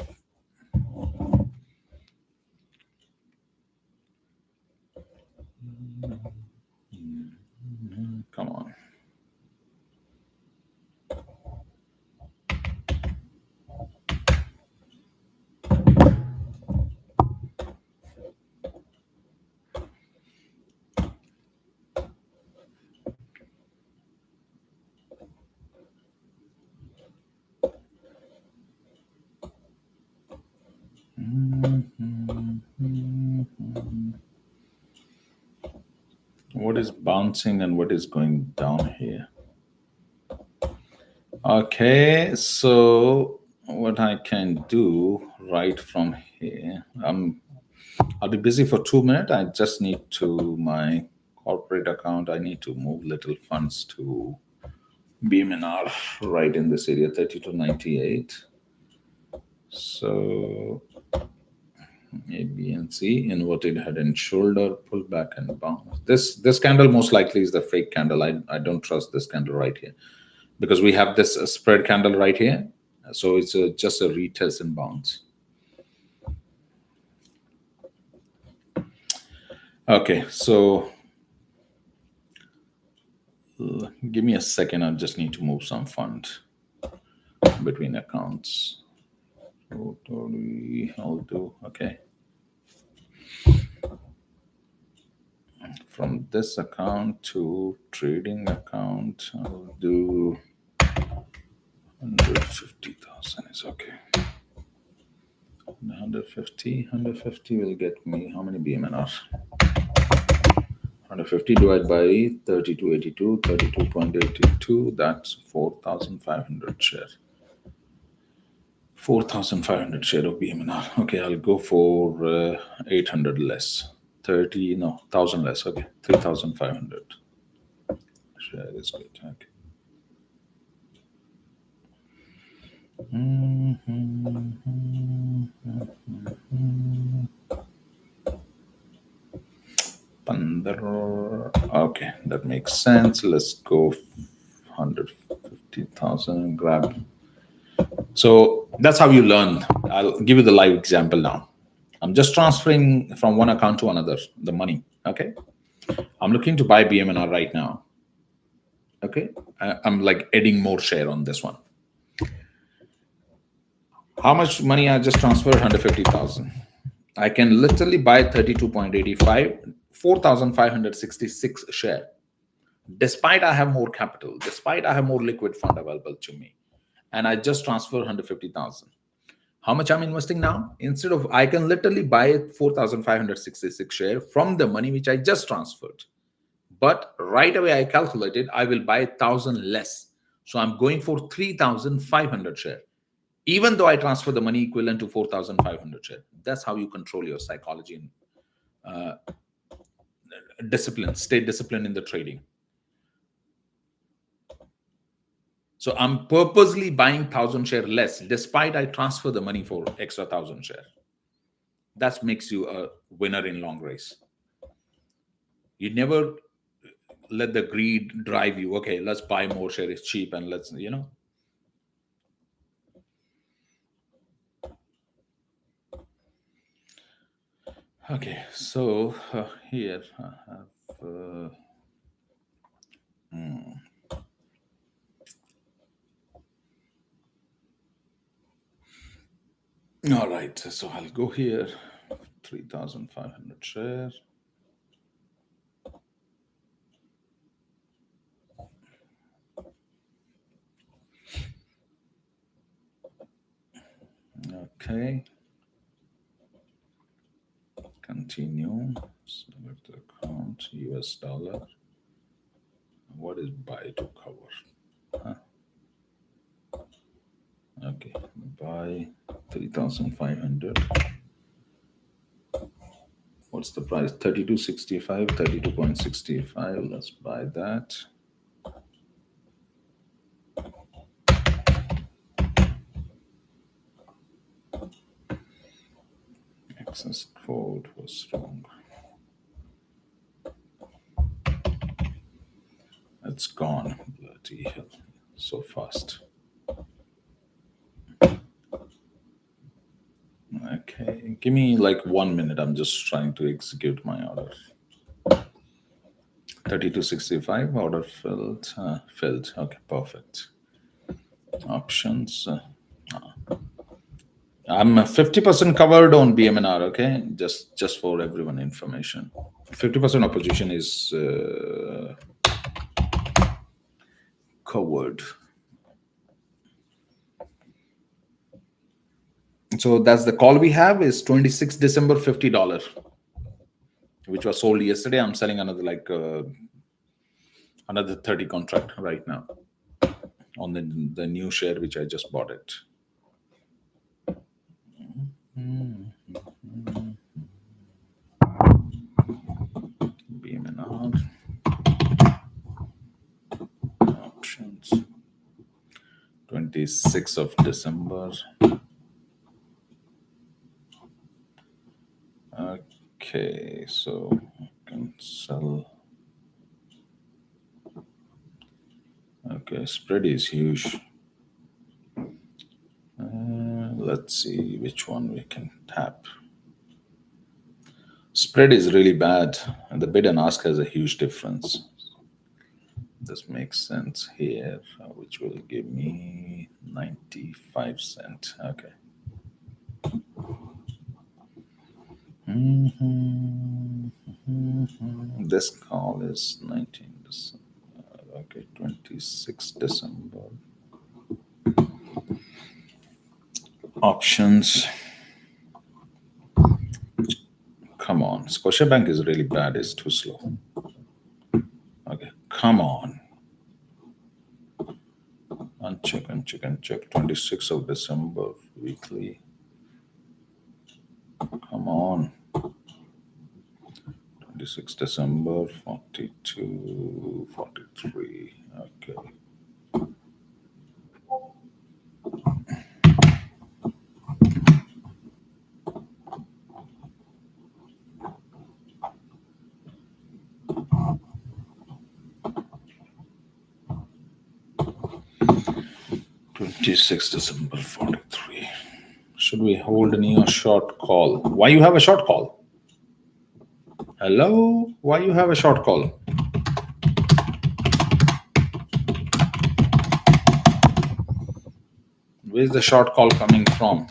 S1: Come on. What is bouncing and what is going down here? Okay, so what I can do right from here. I'll be busy for 2 minutes. I just need to my corporate account. I need to move little funds to BMNR right in this area, 3298. So A, B, and C, inverted head and shoulder, pull back and bounce. This candle most likely is the fake candle. I don't trust this candle right here because we have this spread candle right here. So it's just a retest and bounce. Okay, so give me a second. I just need to move some fund between accounts. I'll do, okay. From this account to trading account, I'll do 150,000 is okay. 150 will get me how many BMNR? 150 divided by 3282, 32.82, that's 4,500 share. 4,500 share of BMNR. Okay, I'll go for 800 less. 1,000 less. Okay, 3,500 share is good. Okay. Okay, that makes sense. Let's go 150,000 grab. So that's how you learn. I'll give you the live example now. I'm just transferring from one account to another, the money, okay? I'm looking to buy BMNR right now, okay? I'm like adding more share on this one. How much money I just transferred? 150,000. I can literally buy 32.85, 4,566 share. Despite I have more capital, despite I have more liquid fund available to me, and I just transfer 150,000. How much I'm investing now? Instead of, I can literally buy 4,566 share from the money which I just transferred. But right away I calculated I will buy 1,000 less. So I'm going for 3,500 share, even though I transfer the money equivalent to 4,500 share. That's how you control your psychology and discipline, stay disciplined in the trading. So I'm purposely buying 1,000 share less, despite I transfer the money for extra 1,000 share. That makes you a winner in long race. You never let the greed drive you. Okay, let's buy more share. It's cheap, and let's, you know. Okay, so here I have. All right, so I'll go here, 3,500 share. Okay. Continue. Select account, US dollar. What is buy to cover? Huh? Okay, buy 3,500. What's the price? 32.65, 32.65. Let's buy that. Access code was wrong. It's gone. Bloody hell. So fast. Okay, give me like 1 minute. I'm just trying to execute my order. 32.65 order filled. Filled. Okay, perfect. Options. I'm 50% covered on BMNR. Okay, just for everyone information. 50% opposition is covered. So that's the call we have is 26 December, $50, which was sold yesterday. I'm selling another like another 30 contract right now on the new share which I just bought it. BMNR options 26th of December. Okay, so I can sell. Okay, spread is huge. Let's see which one we can tap. Spread is really bad, and the bid and ask has a huge difference. This makes sense here, which will give me 95 cents. Okay. This call is 19 December. Okay, 26 December. Options. Come on. Scotiabank is really bad. It's too slow. Okay, come on. Uncheck. 26th of December, weekly. Come on. 26 December, 42, 43. Okay. December 43. Should we hold any short call? Why you have a short call? Hello? Why you have a short call? Where's the short call coming from?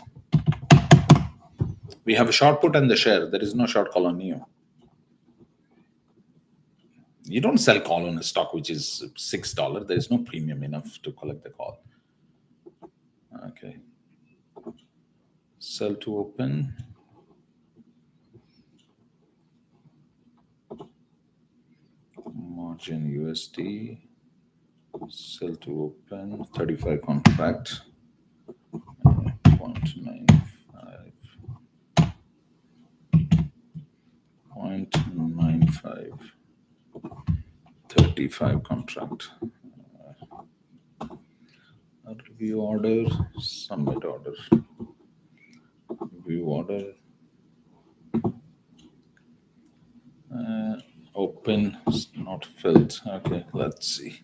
S1: We have a short put and the share. There is no short call on NEO. You don't sell call on a stock which is $6. There is no premium enough to collect the call. Okay. Sell to open. Margin USD. Sell to open. 35 contract. 0.95. 0.95. 35 contract. Review order, submit order. View order. Open, not filled. Okay, let's see.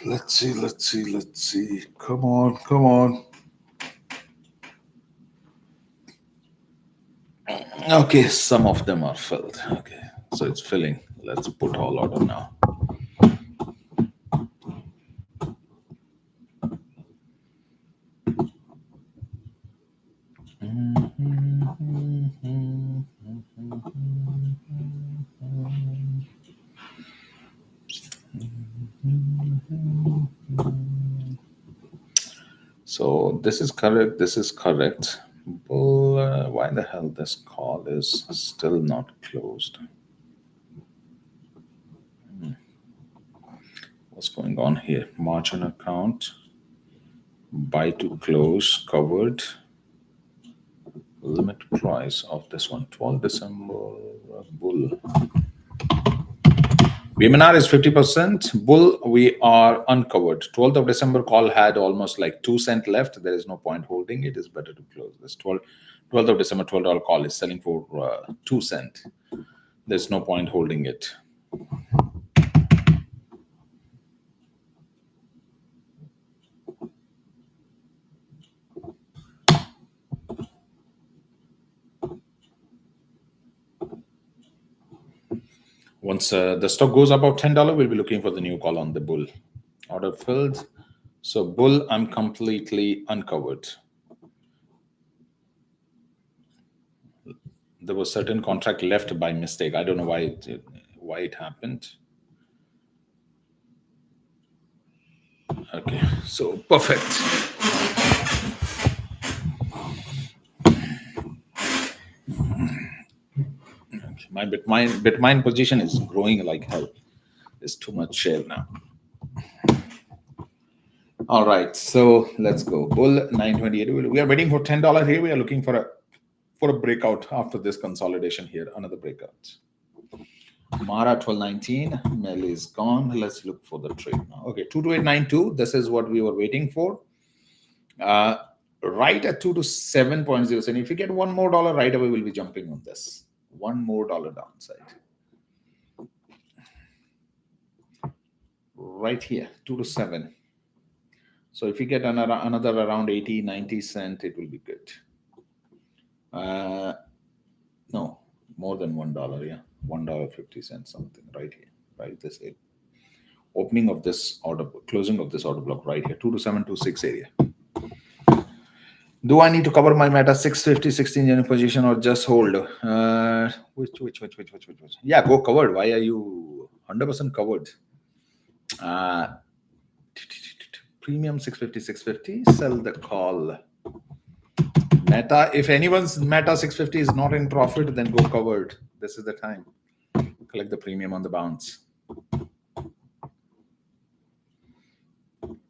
S1: Let's see. Come on. Okay, some of them are filled. Okay, so it's filling. Let's put all order now. So this is correct. Well, why the hell this call is still not closed? What's going on here? Margin account, buy to close, covered. Limit price of this one, 12 December, bull. BMNR is 50%. Bull, we are uncovered. 12th of December call had almost like 2 cents left. There is no point holding. It is better to close this. 12th of December, $12 call is selling for 2 cents. There's no point holding it. Once the stock goes above $10, we'll be looking for the new call on the bull. Order filled. So bull, I'm completely uncovered. There was certain contract left by mistake. I don't know why it happened. Okay, so perfect. Okay, my Bitcoin position is growing like hell. There's too much share now. All right, so let's go. Bull 928. We are waiting for $10 here. We are looking for a breakout after this consolidation here. Another breakout. Mara 1219. Mel is gone. Let's look for the trade now. Okay, 22892. This is what we were waiting for. Right at 227.07. And if you get one more dollar right away, we'll be jumping on this. One more dollar downside. Right here, 2 to 7. So if you get another around 80, 90 cent, it will be good. No, more than $1, yeah. $1.50 something right here, right this area. Opening of this order, closing of this order block right here, 2 to 726 area. Do I need to cover my meta 650, 16 unit position or just hold? Which? Yeah, go covered. Why are you 100% covered? Premium 650, 650, sell the call. Meta, if anyone's meta 650 is not in profit, then go covered. This is the time. Collect the premium on the bounce.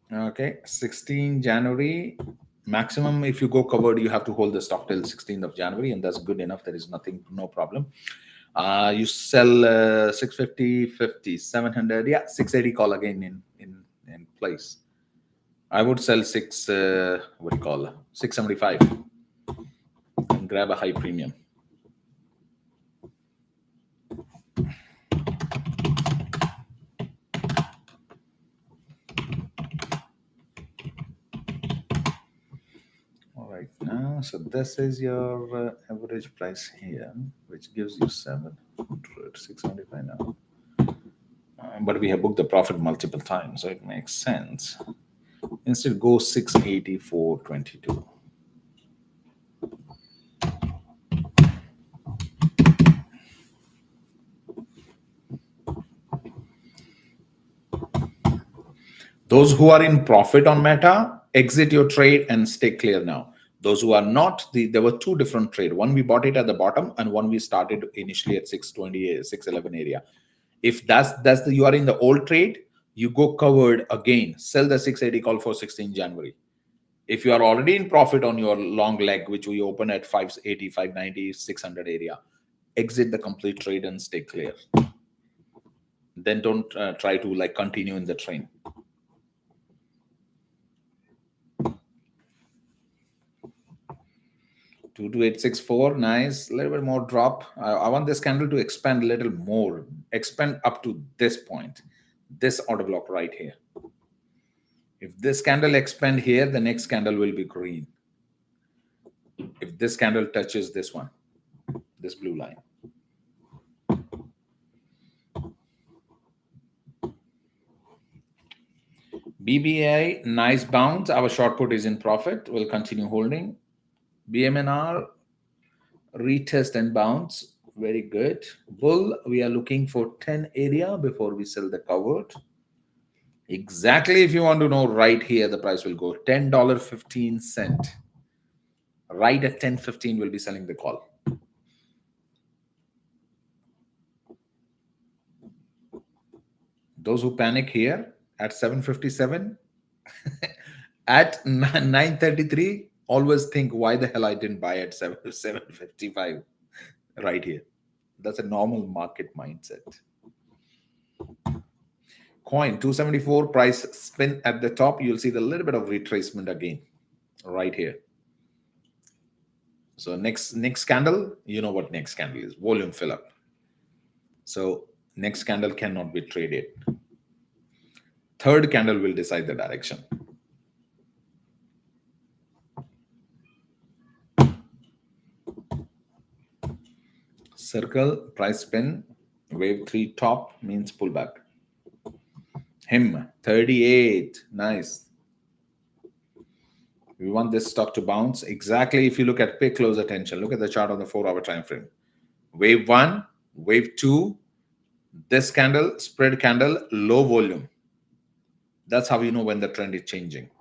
S1: Okay, 16 January. Maximum, if you go covered, you have to hold the stock till 16th of January, and that's good enough. There is nothing, no problem. You sell 650, 50, 700, yeah, 680 call again in place. I would sell 675 and grab a high premium. All right, now, so this is your average price here, which gives you 700, 675 now. But we have booked the profit multiple times, so it makes sense. Instead, go 684.22. Those who are in profit on Meta, exit your trade and stay clear now. Those who are not, there were two different trades. One we bought it at the bottom, and one we started initially at 620, 611 area. If you are in the old trade, you go covered again. Sell the 680 call for 16 January. If you are already in profit on your long leg, which we open at 580, 590, 600 area, exit the complete trade and stay clear. Then don't try to continue in the train. Two to 864, nice. A little bit more drop. I want this candle to expand a little more. Expand up to this point. This order block right here. If this candle expand here, the next candle will be green. If this candle touches this one, this blue line. BBI, nice bounce. Our short put is in profit. We'll continue holding. BMNR, retest and bounce. Very good. Bull, we are looking for 10 area before we sell the covered. Exactly, if you want to know, right here, the price will go $10.15. Right at 10.15, we'll be selling the call. Those who panic here at 757, at 933, always think, why the hell I didn't buy at 755 right here. That's a normal market mindset. Coin 274, price spin at the top. You'll see the little bit of retracement again right here. So next candle, you know what next candle is, volume fill up. So next candle cannot be traded. Third candle will decide the direction. Circle, price spin, wave 3 top means pullback. HIM 38, nice. We want this stock to bounce. Exactly, if you look at, pay close attention, look at the chart on the 4-hour time frame. Wave 1, wave 2, this candle, spread candle, low volume. That's how you know when the trend is changing.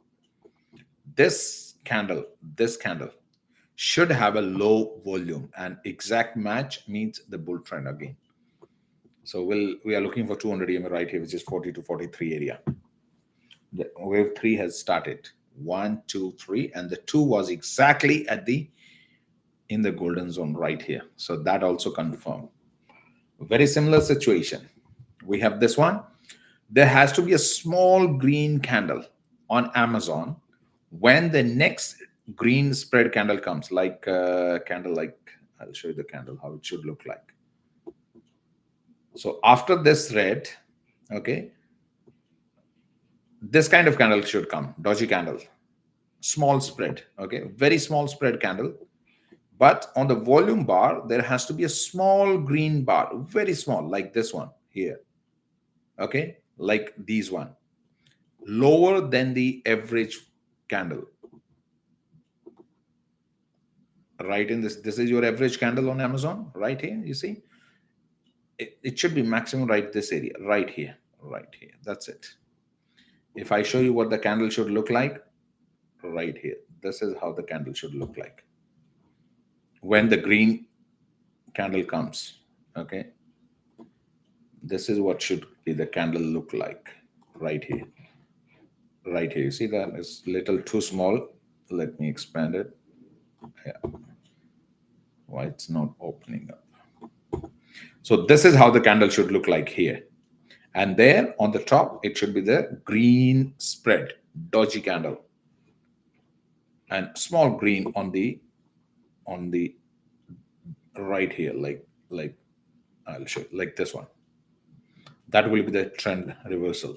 S1: This candle should have a low volume, and exact match means the bull trend again. So we are looking for 200 EMA right here, which is 40 to 43 area. The wave 3 has started. 1, 2, 3, and the 2 was exactly at the in the golden zone right here. So that also confirmed. Very similar situation. We have this one. There has to be a small green candle on Amazon when the next green spread candle comes, like candle, like I'll show you the candle, how it should look like. So after this red, okay, this kind of candle should come, doji candle, small spread, okay, very small spread candle. But on the volume bar, there has to be a small green bar, very small, like this one here, okay, like these one, lower than the average candle. Right in this is your average candle on Amazon, right here, you see. It should be maximum right this area, right here, that's it. If I show you what the candle should look like, right here, this is how the candle should look like when the green candle comes, okay. This is what should be the candle look like right here, you see that is little too small. Let me expand it. Yeah, why it's not opening up. So this is how the candle should look like here, and there on the top it should be the green spread doji candle and small green on the right here, like I'll show you, like this one. That will be the trend reversal.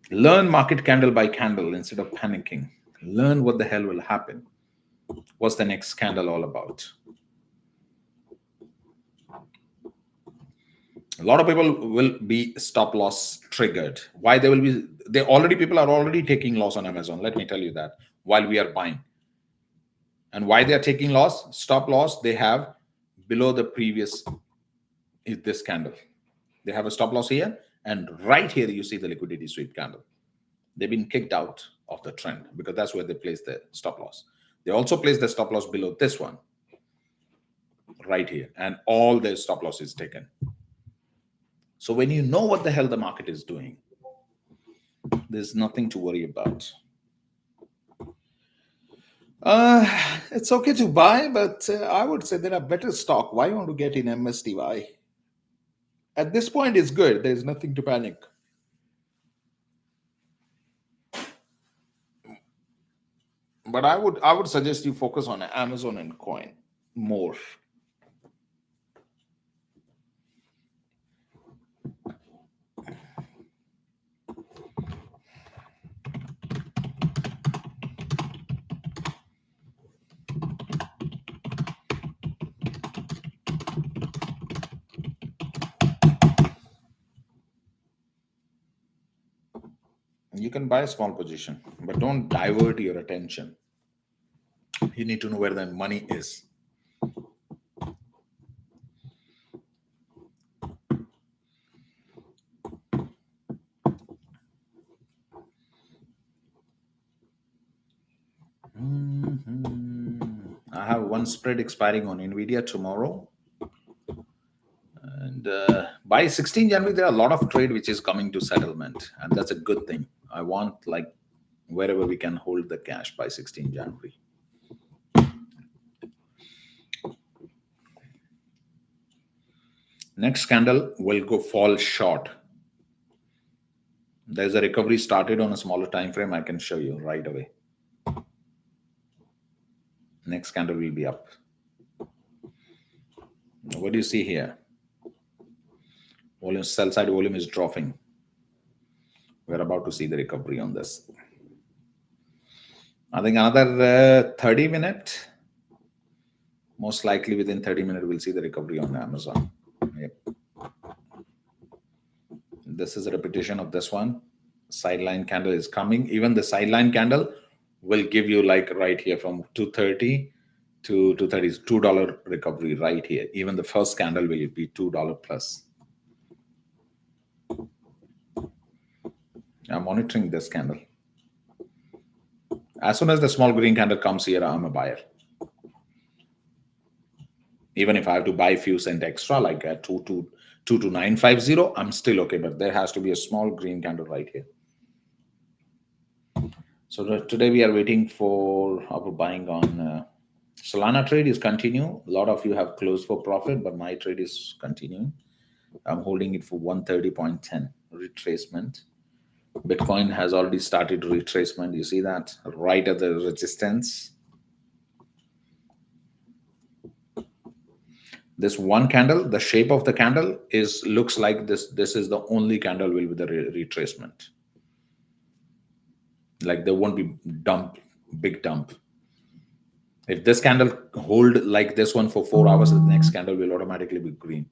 S1: Learn market candle by candle instead of panicking. Learn what the hell will happen. What's the next candle all about? A lot of people will be stop loss triggered. Why they will be? People are already taking loss on Amazon. Let me tell you that while we are buying. And why they are taking loss? Stop loss they have below the previous is this candle. They have a stop loss here, and right here you see the liquidity sweep candle. They've been kicked out of the trend because that's where they place the stop loss. They also place the stop loss below this one right here, and all the stop loss is taken. So when you know what the hell the market is doing, there's nothing to worry about. It's okay to buy, but I would say there are better stock. Why you want to get in MSTY? At this point, it's good. There's nothing to panic. But I would suggest you focus on Amazon and coin more. You can buy a small position, but don't divert your attention. You need to know where the money is. I have one spread expiring on NVDA tomorrow. And by 16 January, there are a lot of trade which is coming to settlement. And that's a good thing. I want like wherever we can hold the cash by 16 January. Next candle will go fall short. There's a recovery started on a smaller time frame. I can show you right away. Next candle will be up. What do you see here? Volume, sell side volume is dropping. We're about to see the recovery on this. I think another 30 minutes. Most likely within 30 minutes, we'll see the recovery on Amazon. Yep. This is a repetition of this one. Sideline candle is coming. Even the sideline candle will give you like right here from 230 to 230 is $2 recovery right here. Even the first candle will be $2 plus. I'm monitoring this candle. As soon as the small green candle comes here, I'm a buyer. Even if I have to buy a few cents extra, like at 22950, I'm still okay. But there has to be a small green candle right here. So today we are waiting for our buying on Solana trade is continue. A lot of you have closed for profit, but my trade is continuing. I'm holding it for 130.10 retracement. Bitcoin has already started retracement. You see that right at the resistance. This one candle, the shape of the candle is looks like this. This is the only candle will be the retracement. Like there won't be big dump. If this candle hold like this one for 4 hours, the next candle will automatically be green.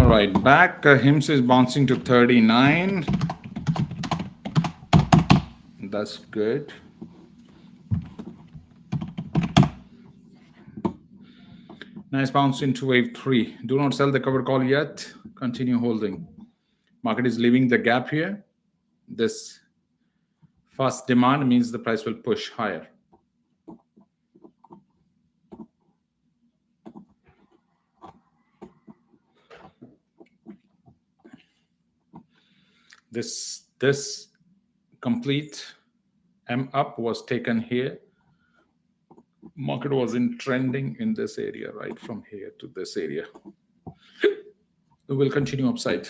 S1: right, back. HIMS is bouncing to 39. That's good. Nice bounce into wave 3. Do not sell the cover call yet. Continue holding. Market is leaving the gap here. This fast demand means the price will push higher. This complete M up was taken here. Market was in trending in this area, right from here to this area. It will continue upside.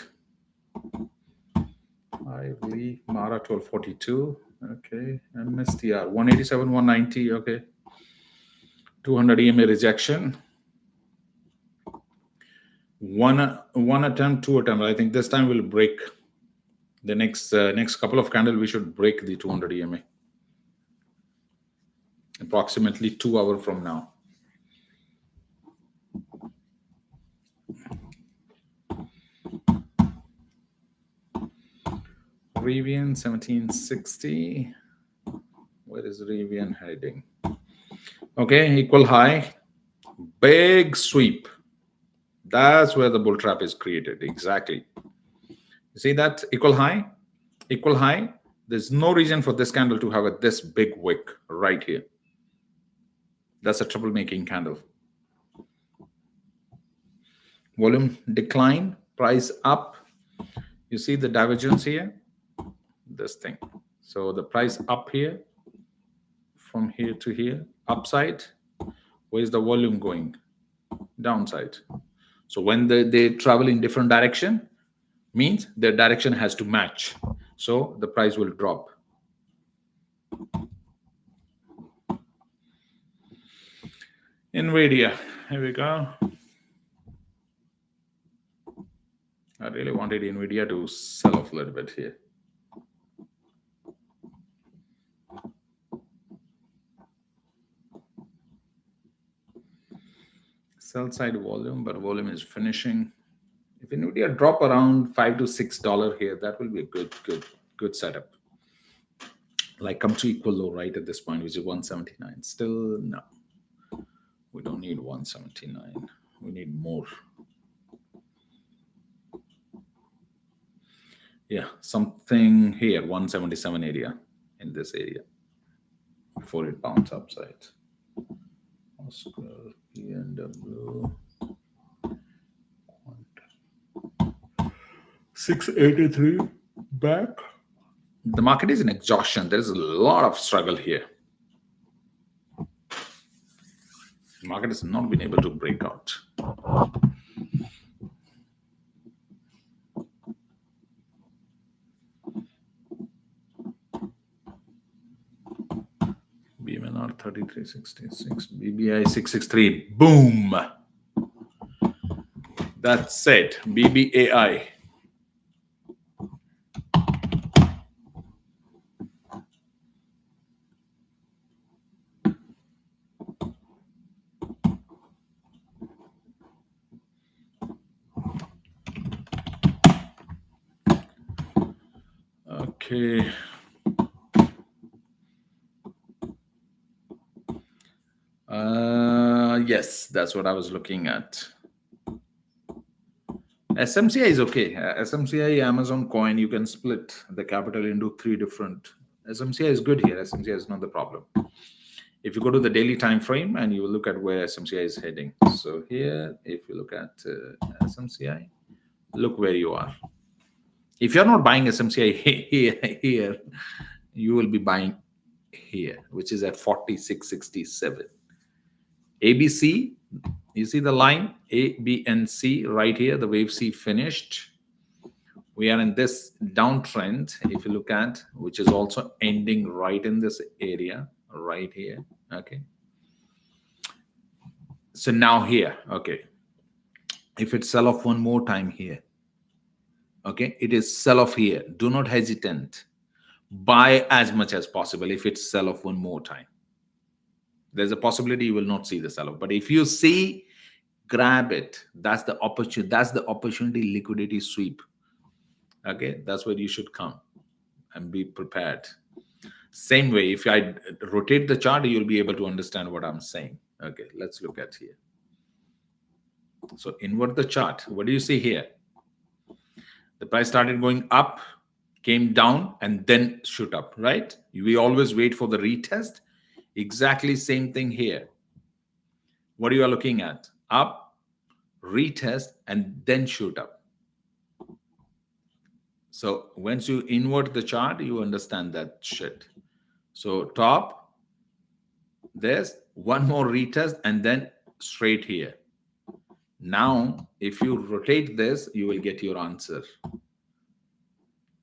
S1: I believe Mara 1242. Okay, MSTR 187, 190. Okay, 200 EMA rejection. One attempt, two attempt. I think this time we'll break. The next couple of candles we should break the 200 EMA. Approximately 2 hours from now. Rivian 1760. Where is Rivian heading? Okay, equal high. Big sweep. That's where the bull trap is created. Exactly. You see that equal high? Equal high. There's no reason for this candle to have this big wick right here. That's a troublemaking candle. Volume decline, price up. You see the divergence here? This thing. So the price up here, from here to here, upside. Where's the volume going? Downside. So when they travel in different direction, means their direction has to match. So the price will drop. NVDA, here we go. I really wanted NVDA to sell off a little bit here. Sell side volume, but volume is finishing. If NVIDIA drop around $5 to $6 here, that will be a good setup. Like come to equal low right at this point, which is 179. Still, no. We don't need 179. We need more. Yeah, something here, 177 area, in this area, before it bounces upside. Oscar, PNW. 683 back. The market is in exhaustion. There is a lot of struggle here. The market has not been able to break out. BMNR 3366, BBI 663. Boom. That's it. BBAI. Okay. Yes, that's what I was looking at. SMCI is okay. SMCI, Amazon coin, you can split the capital into 3 different. SMCI is good here. SMCI is not the problem. If you go to the daily time frame and you look at where SMCI is heading. So here, if you look at SMCI, look where you are. If you're not buying SMCI here, you will be buying here, which is at 46.67. ABC, you see the line A, B, and C right here. The wave C finished. We are in this downtrend, if you look at, which is also ending right in this area, right here. Okay. So now here, okay. If it sell off one more time here, okay, it is sell off here. Do not hesitate. Buy as much as possible if it's sell off one more time. There's a possibility you will not see the sell off. But if you see grab it. That's the opportunity. That's the opportunity liquidity sweep. Okay, that's where you should come and be prepared. Same way, if I rotate the chart, you'll be able to understand what I'm saying. Okay, let's look at here. So invert the chart. What do you see here? The price started going up, came down, and then shoot up, right? We always wait for the retest. Exactly same thing here. What you are looking at? Up, retest, and then shoot up. So once you invert the chart, you understand that shit. So top, there's one more retest, and then straight here. Now, if you rotate this, you will get your answer.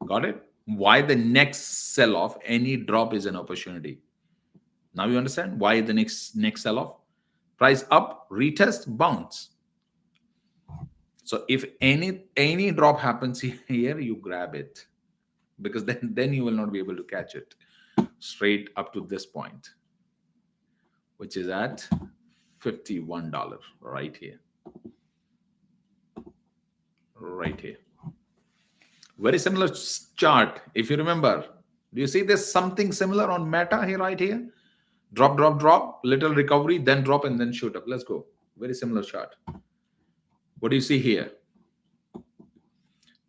S1: Got it? Why the next sell-off, any drop is an opportunity. Now you understand why the next sell-off? Price up, retest, bounce. So if any drop happens here, you grab it, because then you will not be able to catch it straight up to this point, which is at $51 right here. Right here. Very similar chart. If you remember, do you see there's something similar on Meta here, right here? Drop, drop, drop, little recovery, then drop, and then shoot up. Let's go. Very similar chart. What do you see here?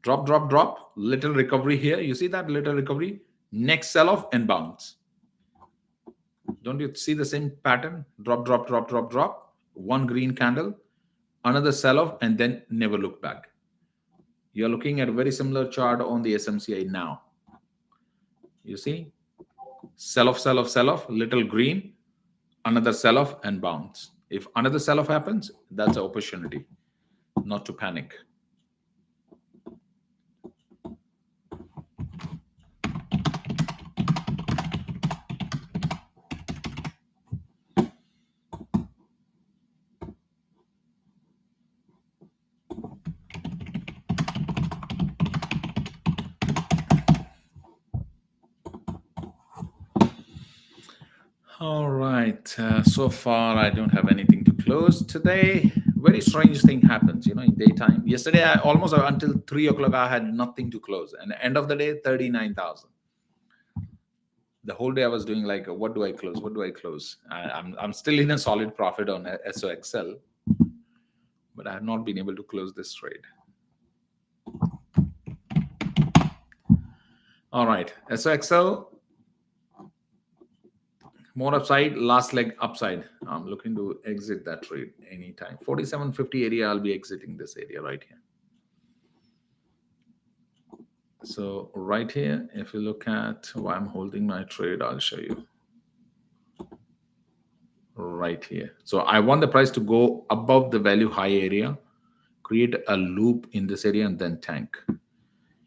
S1: Drop, drop, drop, little recovery here. You see that little recovery? Next sell-off and bounce. Don't you see the same pattern? Drop, drop, drop, drop, drop. One green candle, another sell-off, and then never look back. You're looking at a very similar chart on the SMCI now. You see? Sell-off, sell-off, sell-off, little green, another sell-off, and bounce. If another sell-off happens, that's an opportunity, not to panic. All right. So far, I don't have anything to close today. Very strange thing happens, in daytime. Yesterday, I almost until 3 o'clock, I had nothing to close. And the end of the day, 39,000. The whole day I was doing like, what do I close? What do I close? I'm still in a solid profit on SOXL, but I have not been able to close this trade. All right. SOXL. More upside, last leg upside. I'm looking to exit that trade anytime. 47.50 area, I'll be exiting this area right here. So right here, if you look at why I'm holding my trade, I'll show you. Right here. So I want the price to go above the value high area, create a loop in this area, and then tank.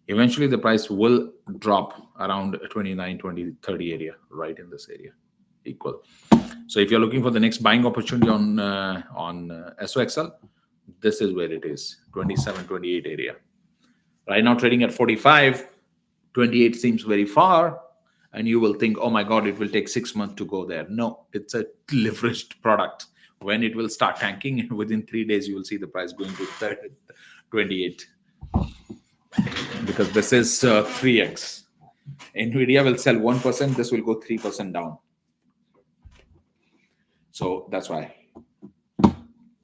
S1: Eventually, the price will drop around 29, 20, 30 area, right in this area. Equal. So if you're looking for the next buying opportunity on SOXL, this is where it is, 27, 28 area. Right now trading at 45, 28 seems very far, and you will think, oh my God, it will take 6 months to go there. No, it's a leveraged product. When it will start tanking, within 3 days, you will see the price going to 28. Because this is 3x. NVDA will sell 1%, this will go 3% down. So that's why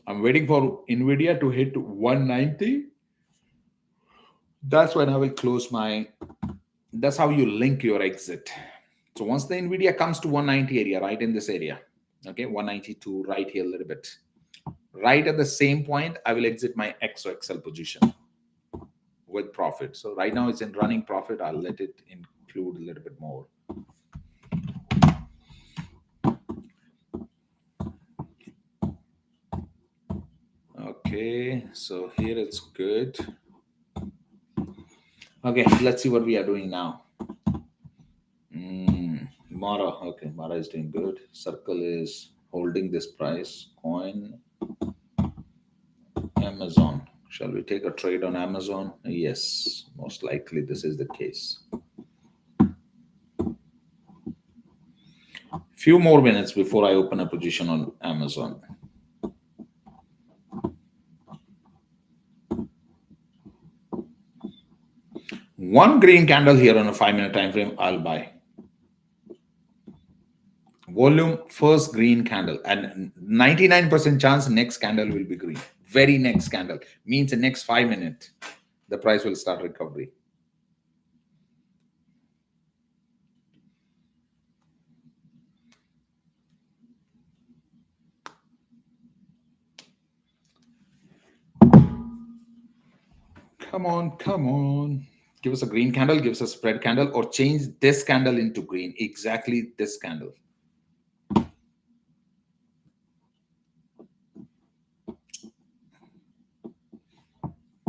S1: I'm waiting for NVIDIA to hit 190. That's when I will close my, that's how you link your exit. So once the NVIDIA comes to 190 area, right in this area, okay, 192, right here a little bit. Right at the same point, I will exit my XOXL position with profit. So right now it's in running profit. I'll let it include a little bit more. Okay, so here it's good. Okay, let's see what we are doing now. Mara, okay, Mara is doing good. Circle is holding this price. Coin, Amazon. Shall we take a trade on Amazon? Yes, most likely this is the case. Few more minutes before I open a position on Amazon. One green candle here on a 5-minute time frame, I'll buy. Volume, first green candle, and 99% chance next candle will be green. Very next candle means the next 5 minutes, the price will start recovery. Come on. Give us a green candle, give us a spread candle, or change this candle into green. Exactly this candle.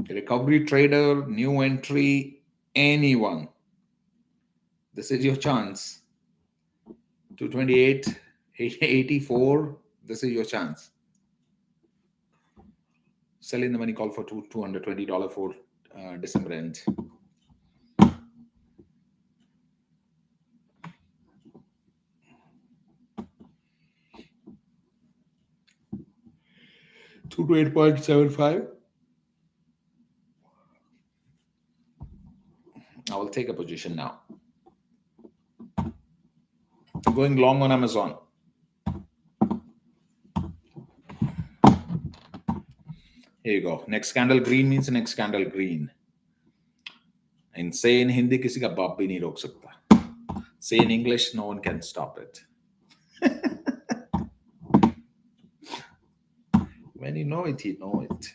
S1: Recovery trader, new entry, anyone. This is your chance. 228, 84. This is your chance. Sell in the money call for $220 for December end. $2 to 8.75. I will take a position now. I'm going long on Amazon. Here you go. Next candle green means next candle green. And say in Hindi, किसी का बाप भी नहीं रोक सकता. Say in English, no one can stop it. When you know it, you know it.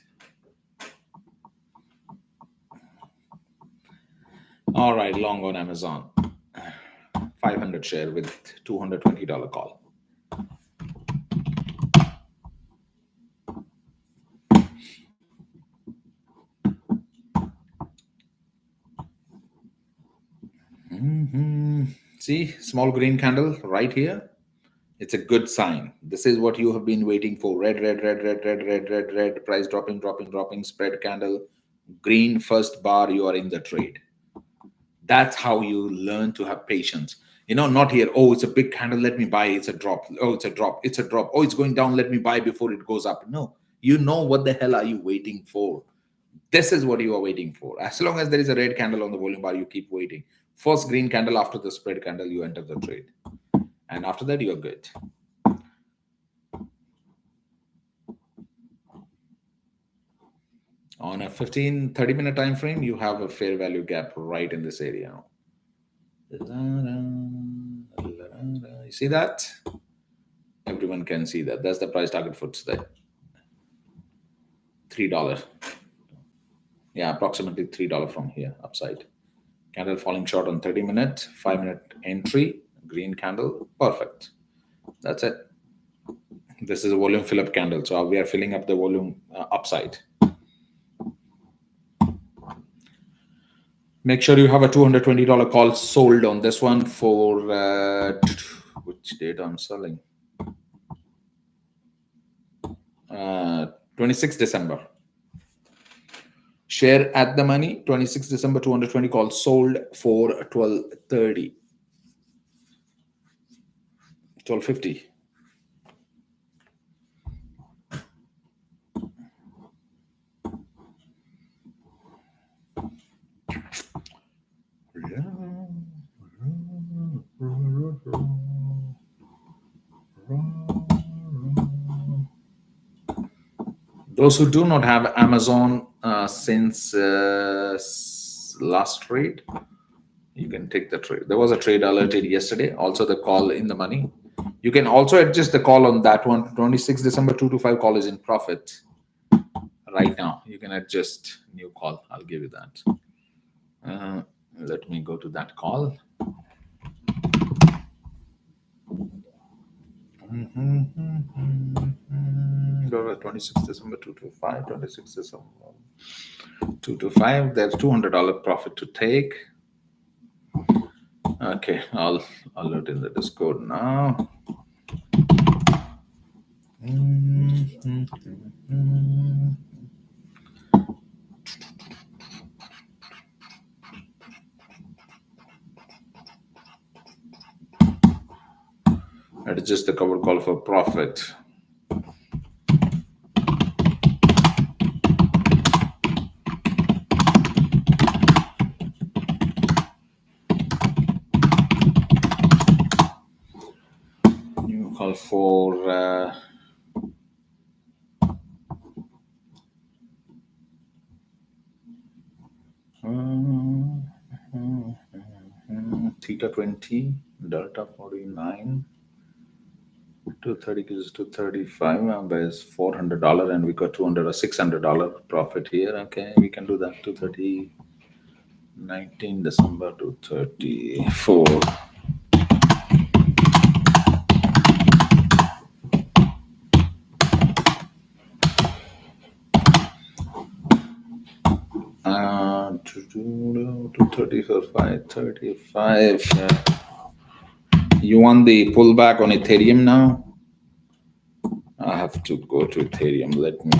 S1: All right, long on Amazon. 500 share with $220 call. See, small green candle right here. It's a good sign. This is what you have been waiting for. Red, price dropping, spread candle, green first bar, you are in the trade. That's how you learn to have patience. You know, not here, oh, it's a big candle, let me buy, it's a drop. Oh, it's a drop, it's a drop. Oh, it's going down, let me buy before it goes up. No, you know what the hell are you waiting for? This is what you are waiting for. As long as there is a red candle on the volume bar, you keep waiting. First green candle after the spread candle, you enter the trade. And after that, you're good. On a 15-30 minute time frame, you have a fair value gap right in this area. You see that? Everyone can see that. That's the price target for today. $3. Yeah, approximately $3 from here, upside. Candle falling short on 30 minute, 5-minute entry, green candle, perfect. That's it. This is a volume fill-up candle. So we are filling up the volume upside. Make sure you have a $220 call sold on this one for which date I'm selling? 26 December. Share at the money, 26 December, 220 calls sold for 1230. 1250. Those who do not have Amazon since last trade, you can take the trade. There was a trade alerted yesterday, also the call in the money. You can also adjust the call on that one. 26 December 225 call is in profit right now. You can adjust new call. I'll give you that. Let me go to that call. 26 December 225, 26 December 225. There's $200 profit to take. Okay, I'll alert in the Discord now. That is just the cover call for profit. call for theta 20, delta 49, 230 is 235, there's $400, and we got $200 or $600 profit here. Okay, we can do that. 230, 19 December 234. To 34, 535. You want the pullback on Ethereum now? I have to go to Ethereum. Let me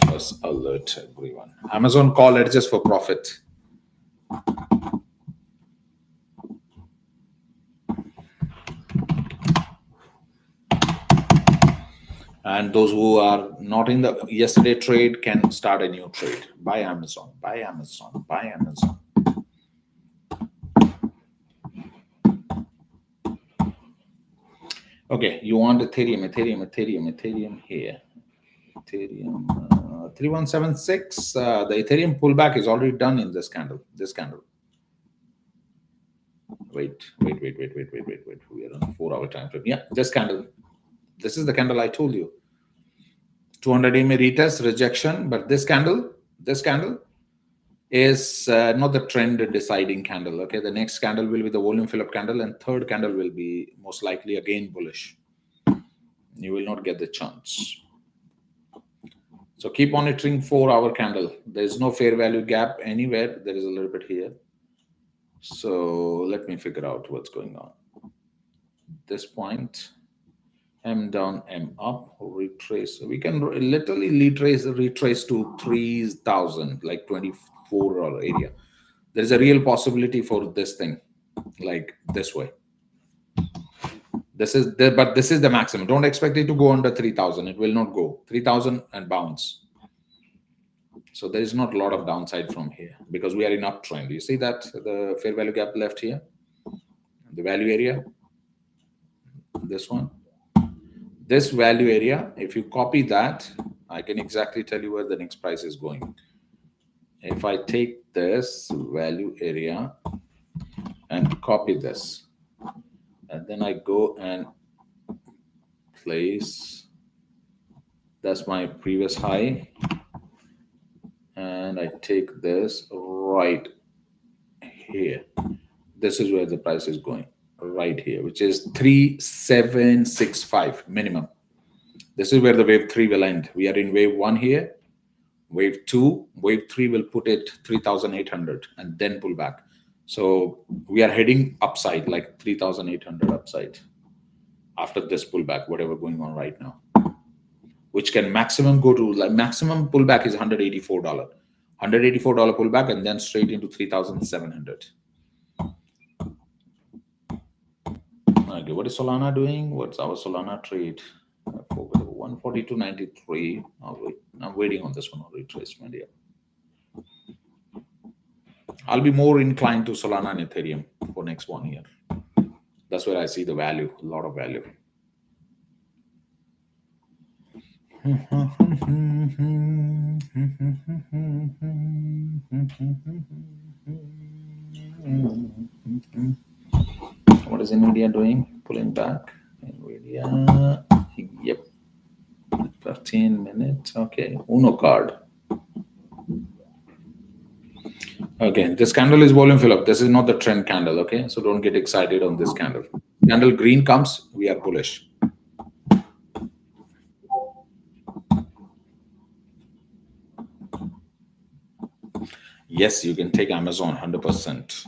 S1: first alert everyone. Amazon call edges for profit. And those who are not in the yesterday trade can start a new trade. Buy Amazon, buy Amazon, buy Amazon. Okay, you want Ethereum here. Ethereum 3176. The Ethereum pullback is already done in this candle. Wait. We are on a 4-hour time frame. Yeah, this candle. This is the candle I told you. 200 EMA retest rejection, but this candle is not the trend deciding candle. Okay, the next candle will be the volume fill up candle, and third candle will be most likely again bullish. You will not get the chance. So keep monitoring 4-hour candle. There is no fair value gap anywhere. There is a little bit here. So let me figure out what's going on. This point, M down, M up, retrace. We can literally retrace to 3,000, like 24 area. There's a real possibility for this thing, like this way. But this is the maximum. Don't expect it to go under 3,000. It will not go 3,000 and bounce. So there is not a lot of downside from here because we are in uptrend. You see that the fair value gap left here, the value area, this one. This value area, if you copy that, I can exactly tell you where the next price is going. If I take this value area and copy this, and then I go and place, that's my previous high, and I take this right here. This is where the price is going. Right here, which is 3765 minimum. This is where the wave 3 will end. We are in wave 1 here, wave 2, wave 3 will put it 3,800 and then pull back. So we are heading upside, like 3,800 upside after this pullback, whatever going on right now, which can maximum go to, like maximum pullback is $184 pullback, and then straight into 3,700. Okay, what is Solana doing? What's our Solana trade? 142.93. I'm waiting on this one on retracement. Yeah, I'll be more inclined to Solana and Ethereum for next 1 year. That's where I see the value, a lot of value. What is NVDA doing? Pulling back. NVDA, yep. 15 minutes. Okay, Uno card. Okay, this candle is volume fill up. This is not the trend candle. Okay, so don't get excited on this candle. Candle green comes, we are bullish. Yes, you can take Amazon 100%.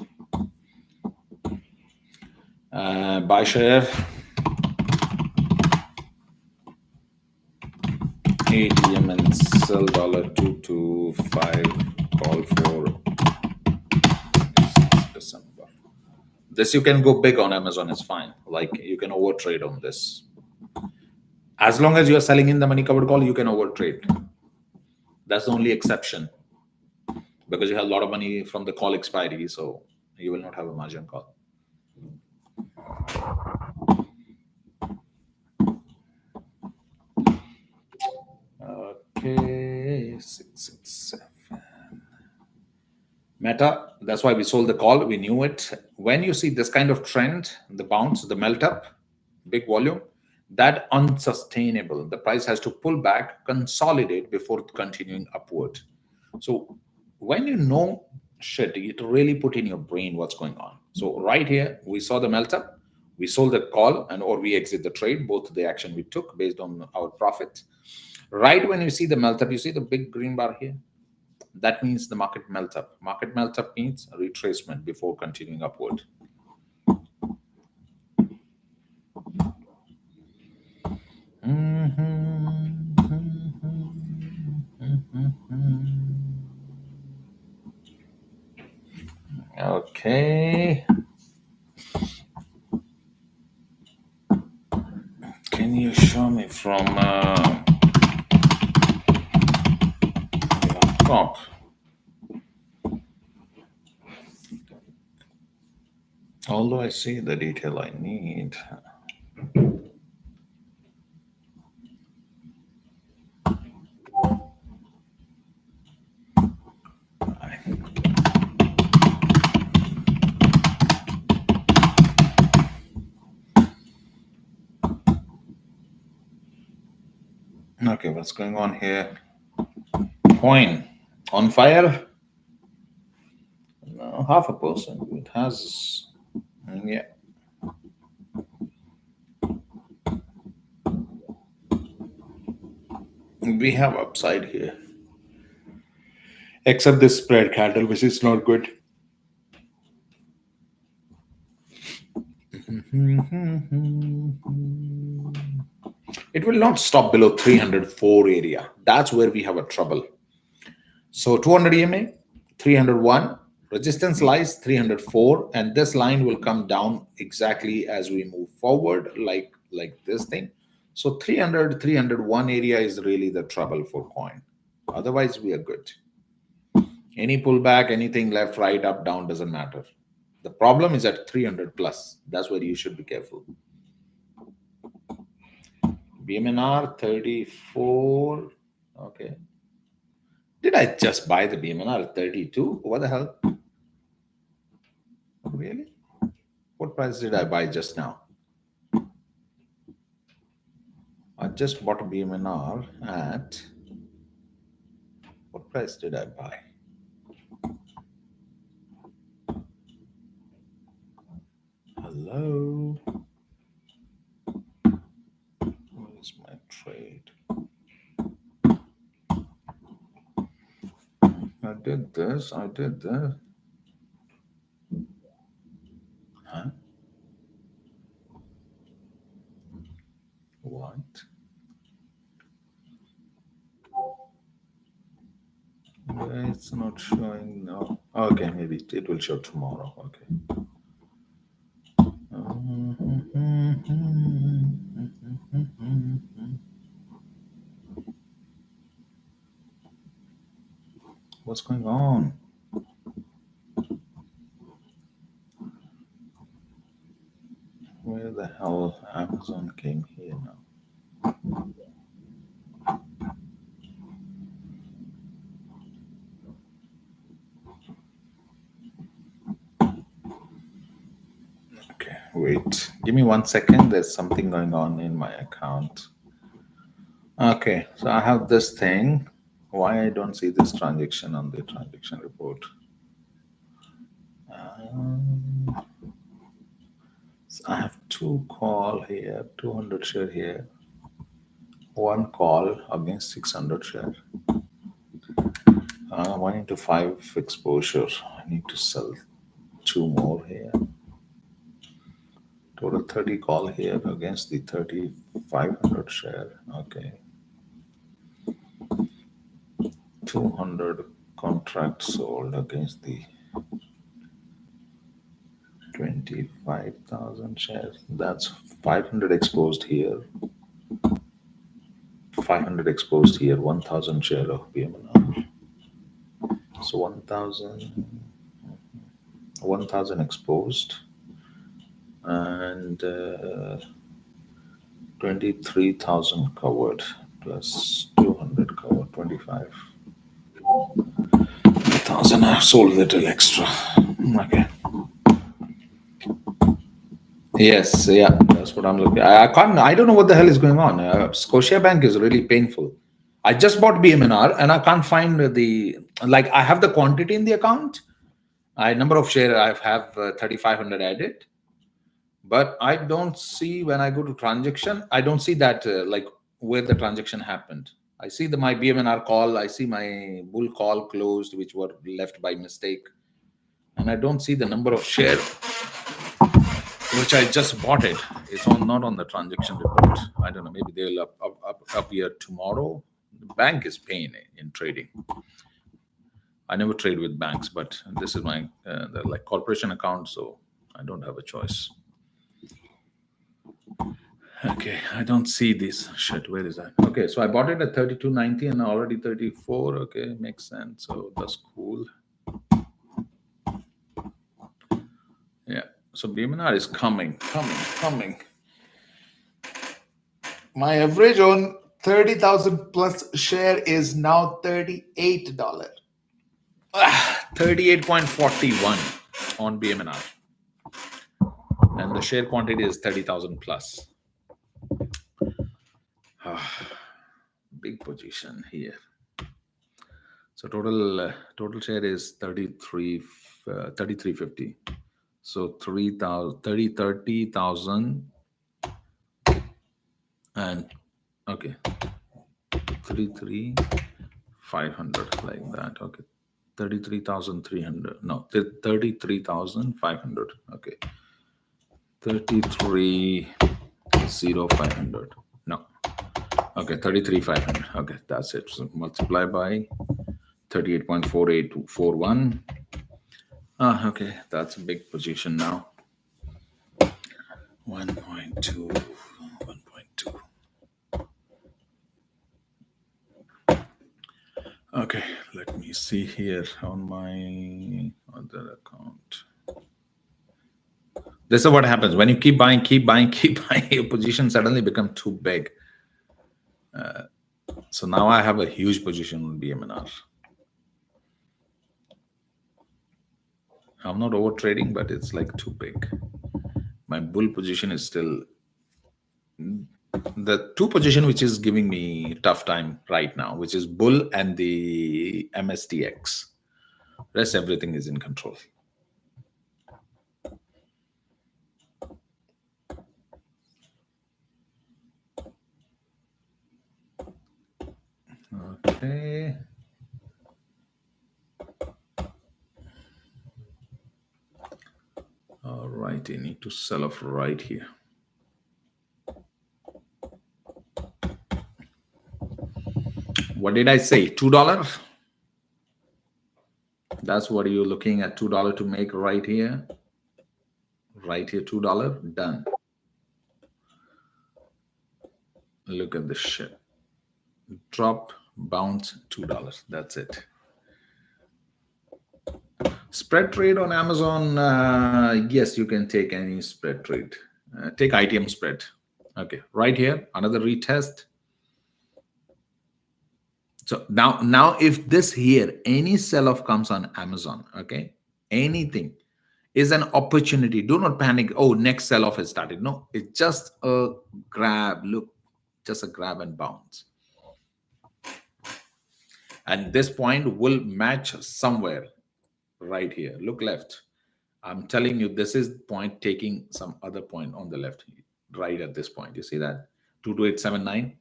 S1: Buy share. ATM and sell $225. Call for December. This you can go big on Amazon. Is fine. Like you can overtrade on this. As long as you are selling in the money covered call, you can overtrade. That's the only exception, because you have a lot of money from the call expiry, so you will not have a margin call. Meta, that's why we sold the call. We knew it. When you see this kind of trend, the bounce, the melt up, big volume, that unsustainable. The price has to pull back, consolidate before continuing upward. So when you know shit, it really put in your brain what's going on. So right here, we saw the melt up, we sold the call, and or we exit the trade, both the action we took based on our profit. Right when you see the melt up, you see the big green bar here. That means the market melt up. Market melt up means a retracement before continuing upward. Okay. Can you show me from top? Although I see the detail I need. Okay, what's going on here? Coin on fire? No, 0.5%. It has, yeah. We have upside here. Except this spread candle, which is not good. It will not stop below 304 area. That's where we have a trouble. So 200 EMA, 301, resistance lies 304, and this line will come down exactly as we move forward, like this thing. So 300, 301 area is really the trouble for coin. Otherwise, we are good. Any pullback, anything left, right, up, down, doesn't matter. The problem is at 300 plus. That's where you should be careful. BMNR 34. Okay. Did I just buy the BMNR at 32? What the hell? Really? What price did I buy just now? I just bought a BMNR at, what price did I buy? Hello? Where is my trade? I did this, I did this. Huh? What? It's not showing now. Okay, maybe it will show tomorrow. Okay. What's going on? Where the hell Amazon came here now? Okay, wait. Give me 1 second. There's something going on in my account. Okay, so I have this thing. Why I don't see this transaction on the transaction report? So I have 2 call here, 200 share here, 1 call against 600 share. 1 into 5 exposure. I need to sell 2 more here. Total 30 call here against the 3,500 share. Okay. 200 contracts sold against the 25,000 shares. That's 500 exposed here. 500 exposed here. 1,000 share of BMNR. So 1,000 exposed and 23,000 covered plus 200 covered, 25. 1,000. I sold a little extra. Okay. Yes, yeah, that's what I'm looking. I can't. I don't know what the hell is going on. Scotiabank is really painful. I just bought BMNR and I can't find the like. I have the quantity in the account. I number of share. I have 3,500 added, but I don't see when I go to transaction. I don't see that like where the transaction happened. I see my BMNR call. I see my bull call closed, which were left by mistake, and I don't see the number of share which I just bought it. It's not on the transaction report. I don't know. Maybe they'll up here tomorrow. The bank is paying in trading. I never trade with banks, but this is my like corporation account, so I don't have a choice. Okay, I don't see this shit. Where is that? Okay, so I bought it at 32.90 and already 34. Okay, makes sense. So that's cool. Yeah. So BMNR is coming. My average on 30,000 plus share is now $38. 38.41 on BMNR. And the share quantity is 30,000 plus. Big position here. So total share is 3350. So 30,000 and okay, 33,500 like that. Okay, 33,300. No, 33,500. Okay, 33,500. No. Okay, 33,500. Okay, that's it. So multiply by 38.4841. Okay, that's a big position now. 1.2, 1.2. Okay, let me see here on my other account. This is what happens when you keep buying, your position suddenly become too big. So now I have a huge position on BMNR. I'm not over trading, but it's like too big. My bull position is still the two position which is giving me tough time right now, which is bull and the MSTR. Rest everything is in control. Okay. All right, I need to sell off right here. What did I say? $2? That's what you're looking at, $2 to make right here. Right here, $2. Done. Look at this shit. Drop, bounce, $2. That's it. Spread trade on Amazon. Yes, you can take any spread trade. Take ITM spread. Okay, right here, another retest. So now if this here, any sell-off comes on Amazon, okay, anything is an opportunity. Do not panic. Oh, next sell-off has started. No, it's just a grab. Look, just a grab and bounce. And this point will match somewhere right here. Look left. I'm telling you, this is point taking some other point on the left, right at this point. You see that? 22879.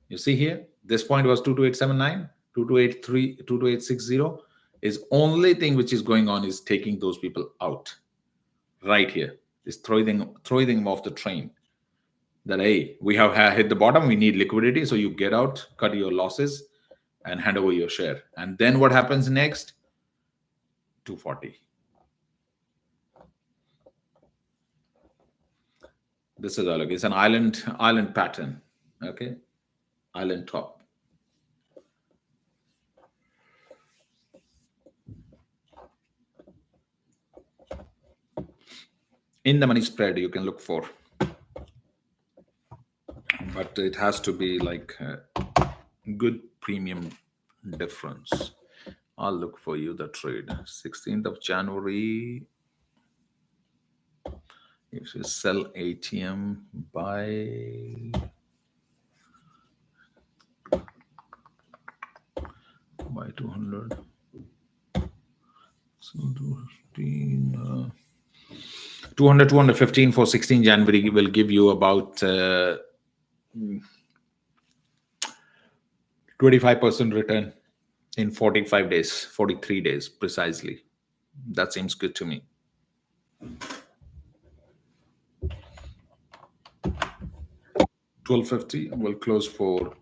S1: You see here? This point was 22879, 2283, 22860 is only thing which is going on is taking those people out. Right here. Is throwing them off the train. That, hey, we have hit the bottom, we need liquidity. So you get out, cut your losses, and hand over your share. And then what happens next? 240. This is look, it's an island pattern. Okay, island top. In the money spread you can look for, but it has to be like a good premium difference. I'll look for you the trade. 16th of January. If you sell ATM, buy 200. So 215. 215 for 16 January will give you about 25% return in 45 days, 43 days precisely. That seems good to me. $12.50 will close for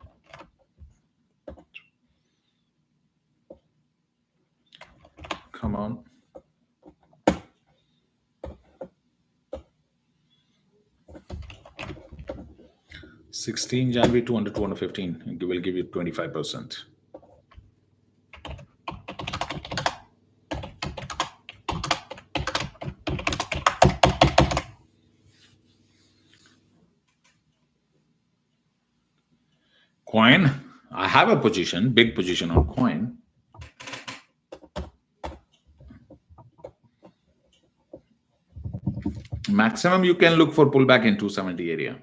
S1: come on. $16 January 215 will give you 25%. Coin, I have a position, big position on coin. Maximum you can look for pullback in 270 area.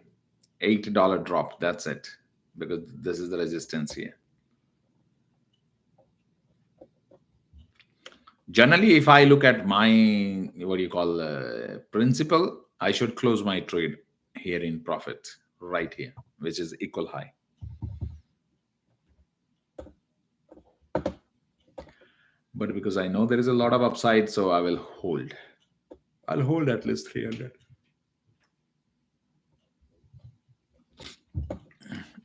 S1: $8 drop, that's it, because this is the resistance here. Generally, if I look at my, what do you call, principle, I should close my trade here in profit, right here, which is equal high. But because I know there is a lot of upside, so I will hold. I'll hold at least 300.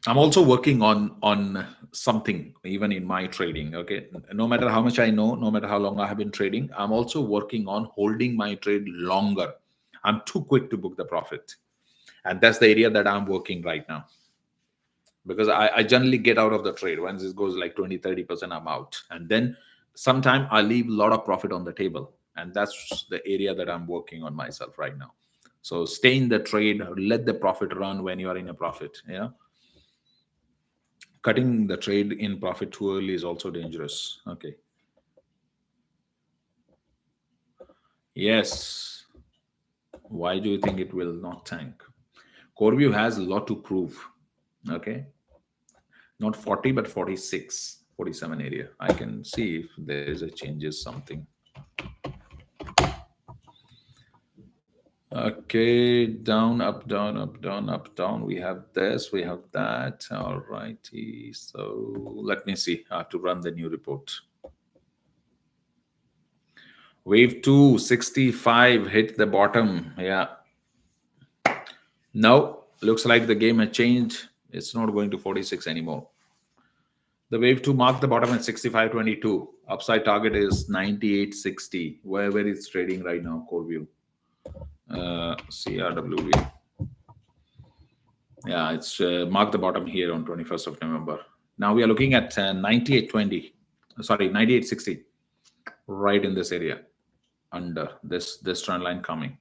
S1: I'm also working on something, even in my trading. Okay, no matter how much I know, no matter how long I have been trading, I'm also working on holding my trade longer. I'm too quick to book the profit, and that's the area that I'm working right now. Because I generally get out of the trade once it goes like 20-30%, I'm out, and then sometime I leave a lot of profit on the table, and that's the area that I'm working on myself right now. So stay in the trade, let the profit run when you are in a profit. Yeah. Cutting the trade in profit too early is also dangerous. Okay. Yes. Why do you think it will not tank? CRWV has a lot to prove. Okay. Not 40, but 46, 47 area. I can see if there is a changes something. Okay, down, up, down, up, down, up, down. We have this, we have that. All righty. So let me see. I have to run the new report. Wave 2, 65 hit the bottom. Yeah. No, looks like the game has changed. It's not going to 46 anymore. The wave 2 marked the bottom at 65.22. Upside target is 98.60. Wherever it's trading right now, CRWV. CRWV. Yeah, it's marked the bottom here on 21st of November. Now we are looking at 98.20. Sorry, 98.60. Right in this area, under this trend line coming.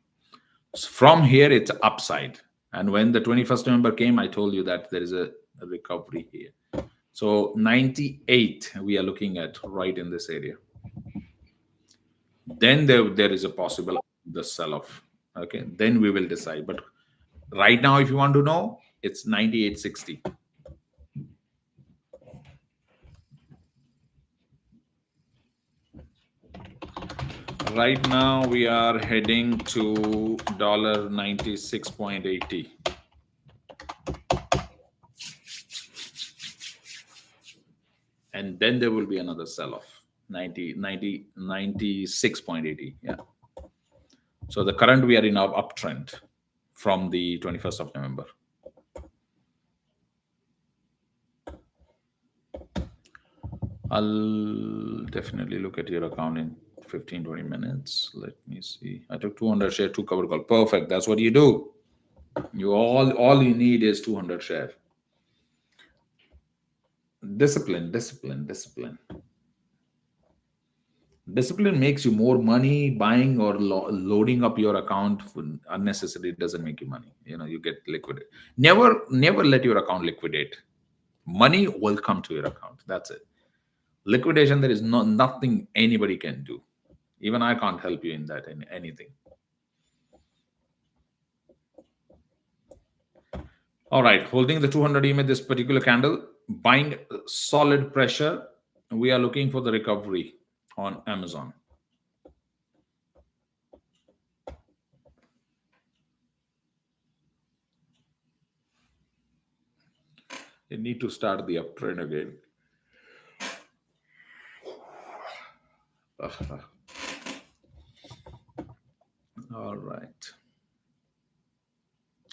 S1: So from here, it's upside. And when the 21st November came, I told you that there is a recovery here. So 98 we are looking at right in this area. Then there is a possible the sell-off. Okay, then we will decide. But right now, if you want to know, it's 98.60. Right now we are heading to $96.80. And then there will be another sell-off, 96.80. Yeah. So the current we are in our uptrend from the 21st of November. I'll definitely look at your account in 15-20 minutes. Let me see. I took 200 share, 2 cover call. Perfect. That's what you do. You all you need is 200 share. Discipline. Discipline makes you more money. Buying or loading up your account unnecessarily doesn't make you money. You know, you get liquidate. Never let your account liquidate. Money will come to your account. That's it. Liquidation, there is nothing anybody can do. Even I can't help you in that, in anything. All right, holding the 200 EMA, this particular candle, buying solid pressure. We are looking for the recovery on Amazon. You need to start the uptrend again. All right.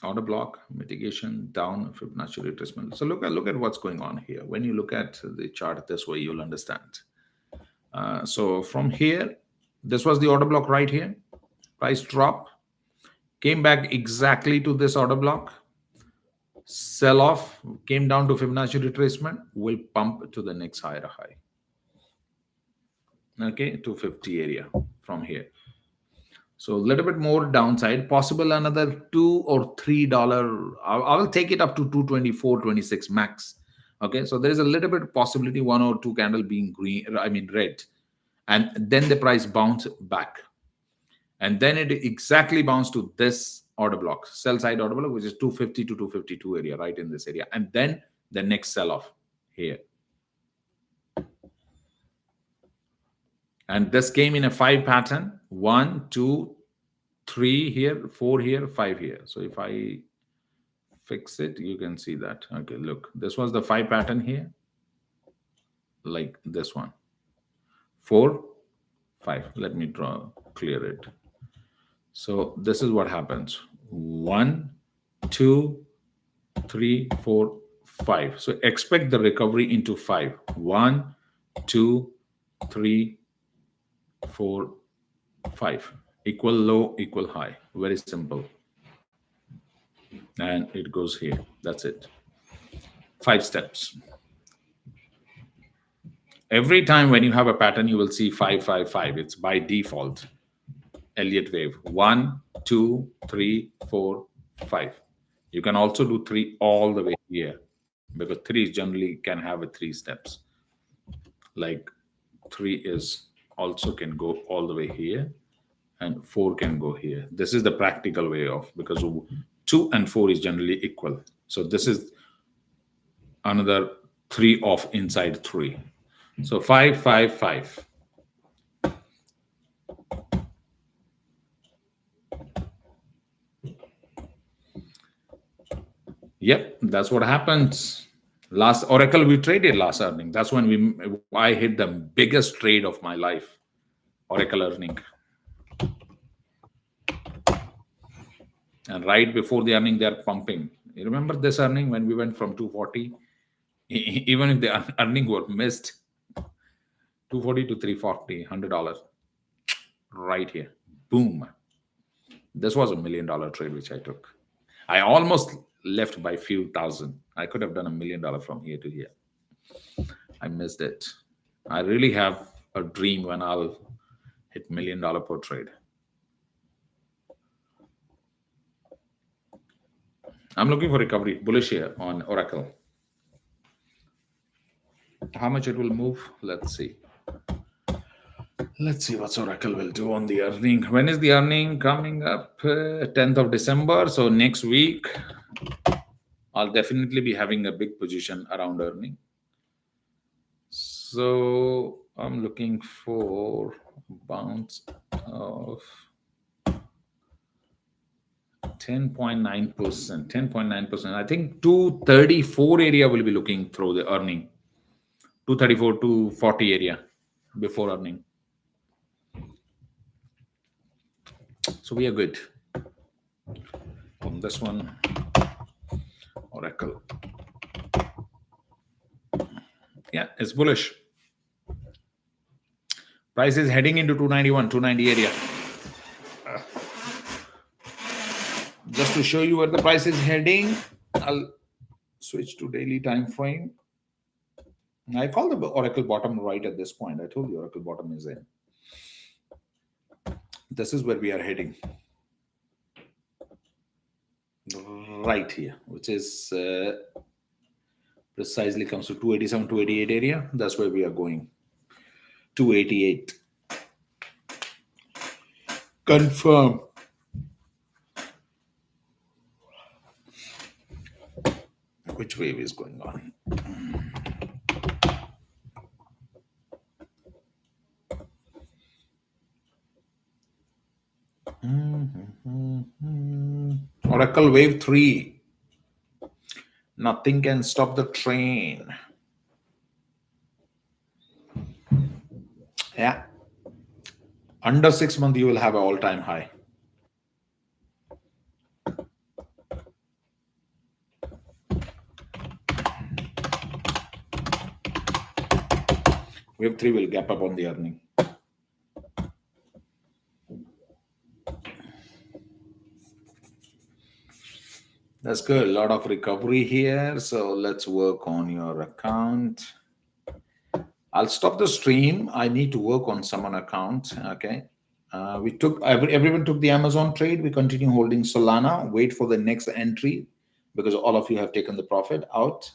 S1: Order block, mitigation, down, Fibonacci retracement. So look at what's going on here. When you look at the chart this way, you'll understand. So from here, this was the order block right here. Price drop, came back exactly to this order block. Sell off, came down to Fibonacci retracement, will pump to the next higher high. Okay, 250 area from here. So a little bit more downside, possible another $2 or $3. I will take it up to 224.26 max. Okay, so there is a little bit possibility 1 or 2 candle being green, I mean red, and then the price bounce back, and then it exactly bounced to this order block, sell side order block, which is 250 to 252 area, right in this area, and then the next sell off here. And this came in a 5 pattern, 1, 2, 3 here, 4 here, 5 here. So if I fix it, you can see that. Okay, look, this was the 5 pattern here, like this one, 4, 5. Let me clear it. So this is what happens: 1, 2, 3, 4, 5. So expect the recovery into 5. 1, 2, 3, 4, 5. Equal low, equal high. Very simple. And it goes here. That's it. 5 steps. Every time when you have a pattern, you will see 5, 5, 5. It's by default. Elliott wave. 1, 2, 3, 4, 5. You can also do 3 all the way here, because 3 generally can have a 3 steps. Like 3 is also can go all the way here, and 4 can go here. This is the practical way of, because 2 and 4 is generally equal. So this is another 3 off inside 3. So 5, 5, 5. Yep, that's what happens. Last Oracle we traded last earning. That's when I hit the biggest trade of my life. Oracle earning. And right before the earning, they're pumping. You remember this earning when we went from 240? Even if the earning were missed, 240 to 340, $100. Right here. Boom. This was $1 million trade which I took. I almost left by few thousand. I could have done $1 million from here to here. I missed it. I really have a dream when I'll hit $1 million per trade. I'm looking for recovery, bullish here on Oracle. How much it will move? Let's see. Let's see what Oracle will do on the earning. When is the earning coming up? 10th of December. So next week, I'll definitely be having a big position around earning. So I'm looking for bounce of 10.9%. 10.9%. I think 234 area will be looking through the earning. 234 to 40 area before earning. So we are good on this one. Oracle. Yeah, it's bullish. Price is heading into 291, 290 area. Just to show you where the price is heading, I'll switch to daily time frame. I call the Oracle bottom right at this point. I told you Oracle bottom is in. This is where we are heading. Right here, which is precisely comes to 287, 288 area. That's where we are going. 288. Confirm. Which wave is going on? Oracle wave 3. Nothing can stop the train. Yeah. Under 6 months, you will have an all-time high. Wave 3 will gap up on the earning. That's good. A lot of recovery here. So let's work on your account. I'll stop the stream. I need to work on someone account. Okay. Everyone took the Amazon trade. We continue holding Solana. Wait for the next entry because all of you have taken the profit out.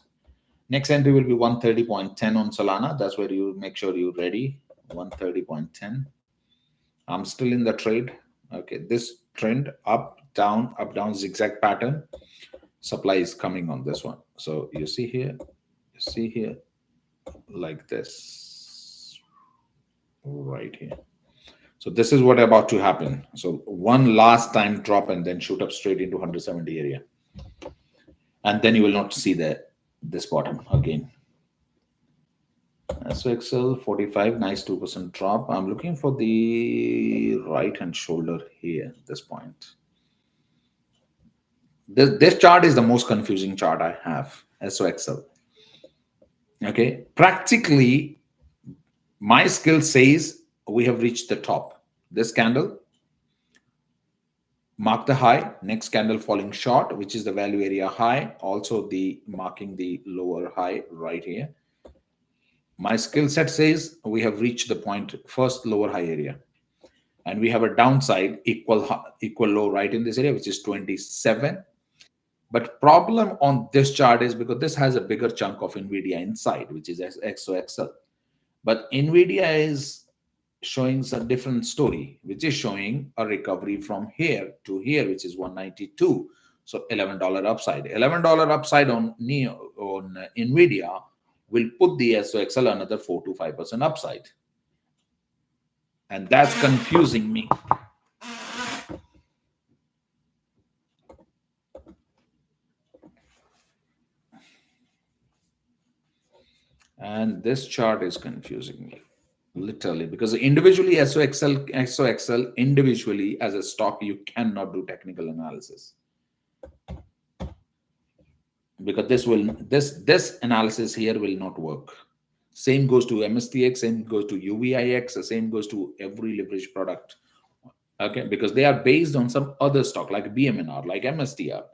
S1: Next entry will be 130.10 on Solana. That's where you make sure you're ready. 130.10. I'm still in the trade. Okay, this trend up, down, zigzag pattern. Supply is coming on this one. So you see here, like this, right here. So this is what about to happen. So one last time drop and then shoot up straight into 170 area. And then you will not see this bottom again. SMCI 45, nice 2% drop. I'm looking for the right hand shoulder here at this point. This chart is the most confusing chart I have. SMCI. Okay, practically my skill says we have reached the top. This candle mark the high, next candle falling short, which is the value area high, also the marking the lower high right here. My skill set says we have reached the point, first lower high area, and we have a downside equal low right in this area, which is 27. But problem on this chart is because this has a bigger chunk of NVDA inside, which is XOXL. But NVDA is showing a different story, which is showing a recovery from here to here, which is 192. So $11 upside. $11 upside on NVIDIA will put the SOXL another 4 to 5% upside. And that's confusing me. And this chart is confusing me, literally, because individually SOXL individually as a stock, you cannot do technical analysis. Because this analysis here will not work. Same goes to MSTR, same goes to UVIX, same goes to every leverage product. Okay, because they are based on some other stock like BMNR, like MSTR.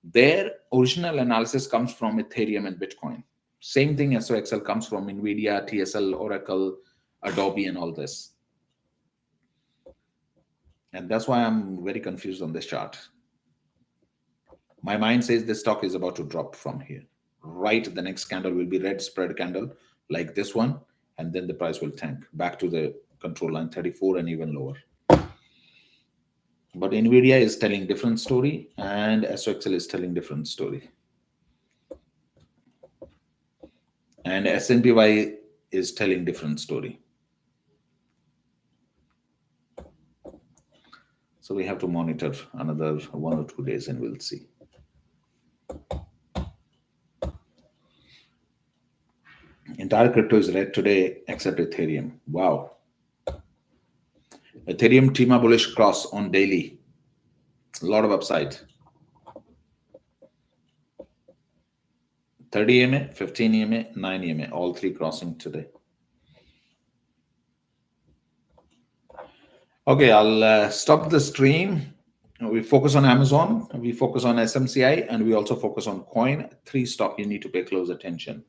S1: Their original analysis comes from Ethereum and Bitcoin. Same thing as SOXL comes from NVIDIA, TSL, Oracle, Adobe, and all this. And that's why I'm very confused on this chart. My mind says this stock is about to drop from here. Right, the next candle will be red spread candle like this one, and then the price will tank back to the control line 34 and even lower. But NVIDIA is telling different story and SOXL is telling different story. And SMCI is telling different story. So we have to monitor another 1 or 2 days and we'll see. Entire crypto is red today except Ethereum. Wow. Ethereum TIMA bullish cross on daily. A lot of upside. 30 EMA, 15 EMA, 9 EMA, all three crossing today. Okay, I'll stop the stream. We focus on Amazon, we focus on SMCI, and we also focus on coin. 3 stock you need to pay close attention.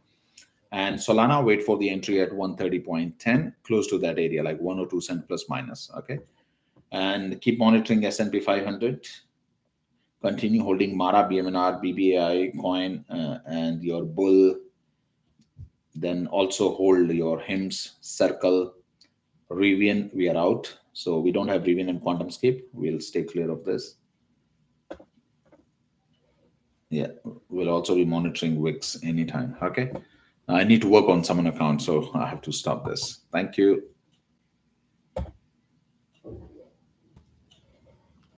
S1: And Solana, wait for the entry at 130.10, close to that area, like 1 or 2 cents plus minus. Okay, and keep monitoring S&P 500. Continue holding Mara, BMNR, BBAI, coin, and your bull. Then also hold your HIMS, circle, Rivian, we are out. So we don't have Rivian and QuantumScape. We'll stay clear of this. Yeah, we'll also be monitoring Wix anytime. Okay. I need to work on someone account, so I have to stop this. Thank you.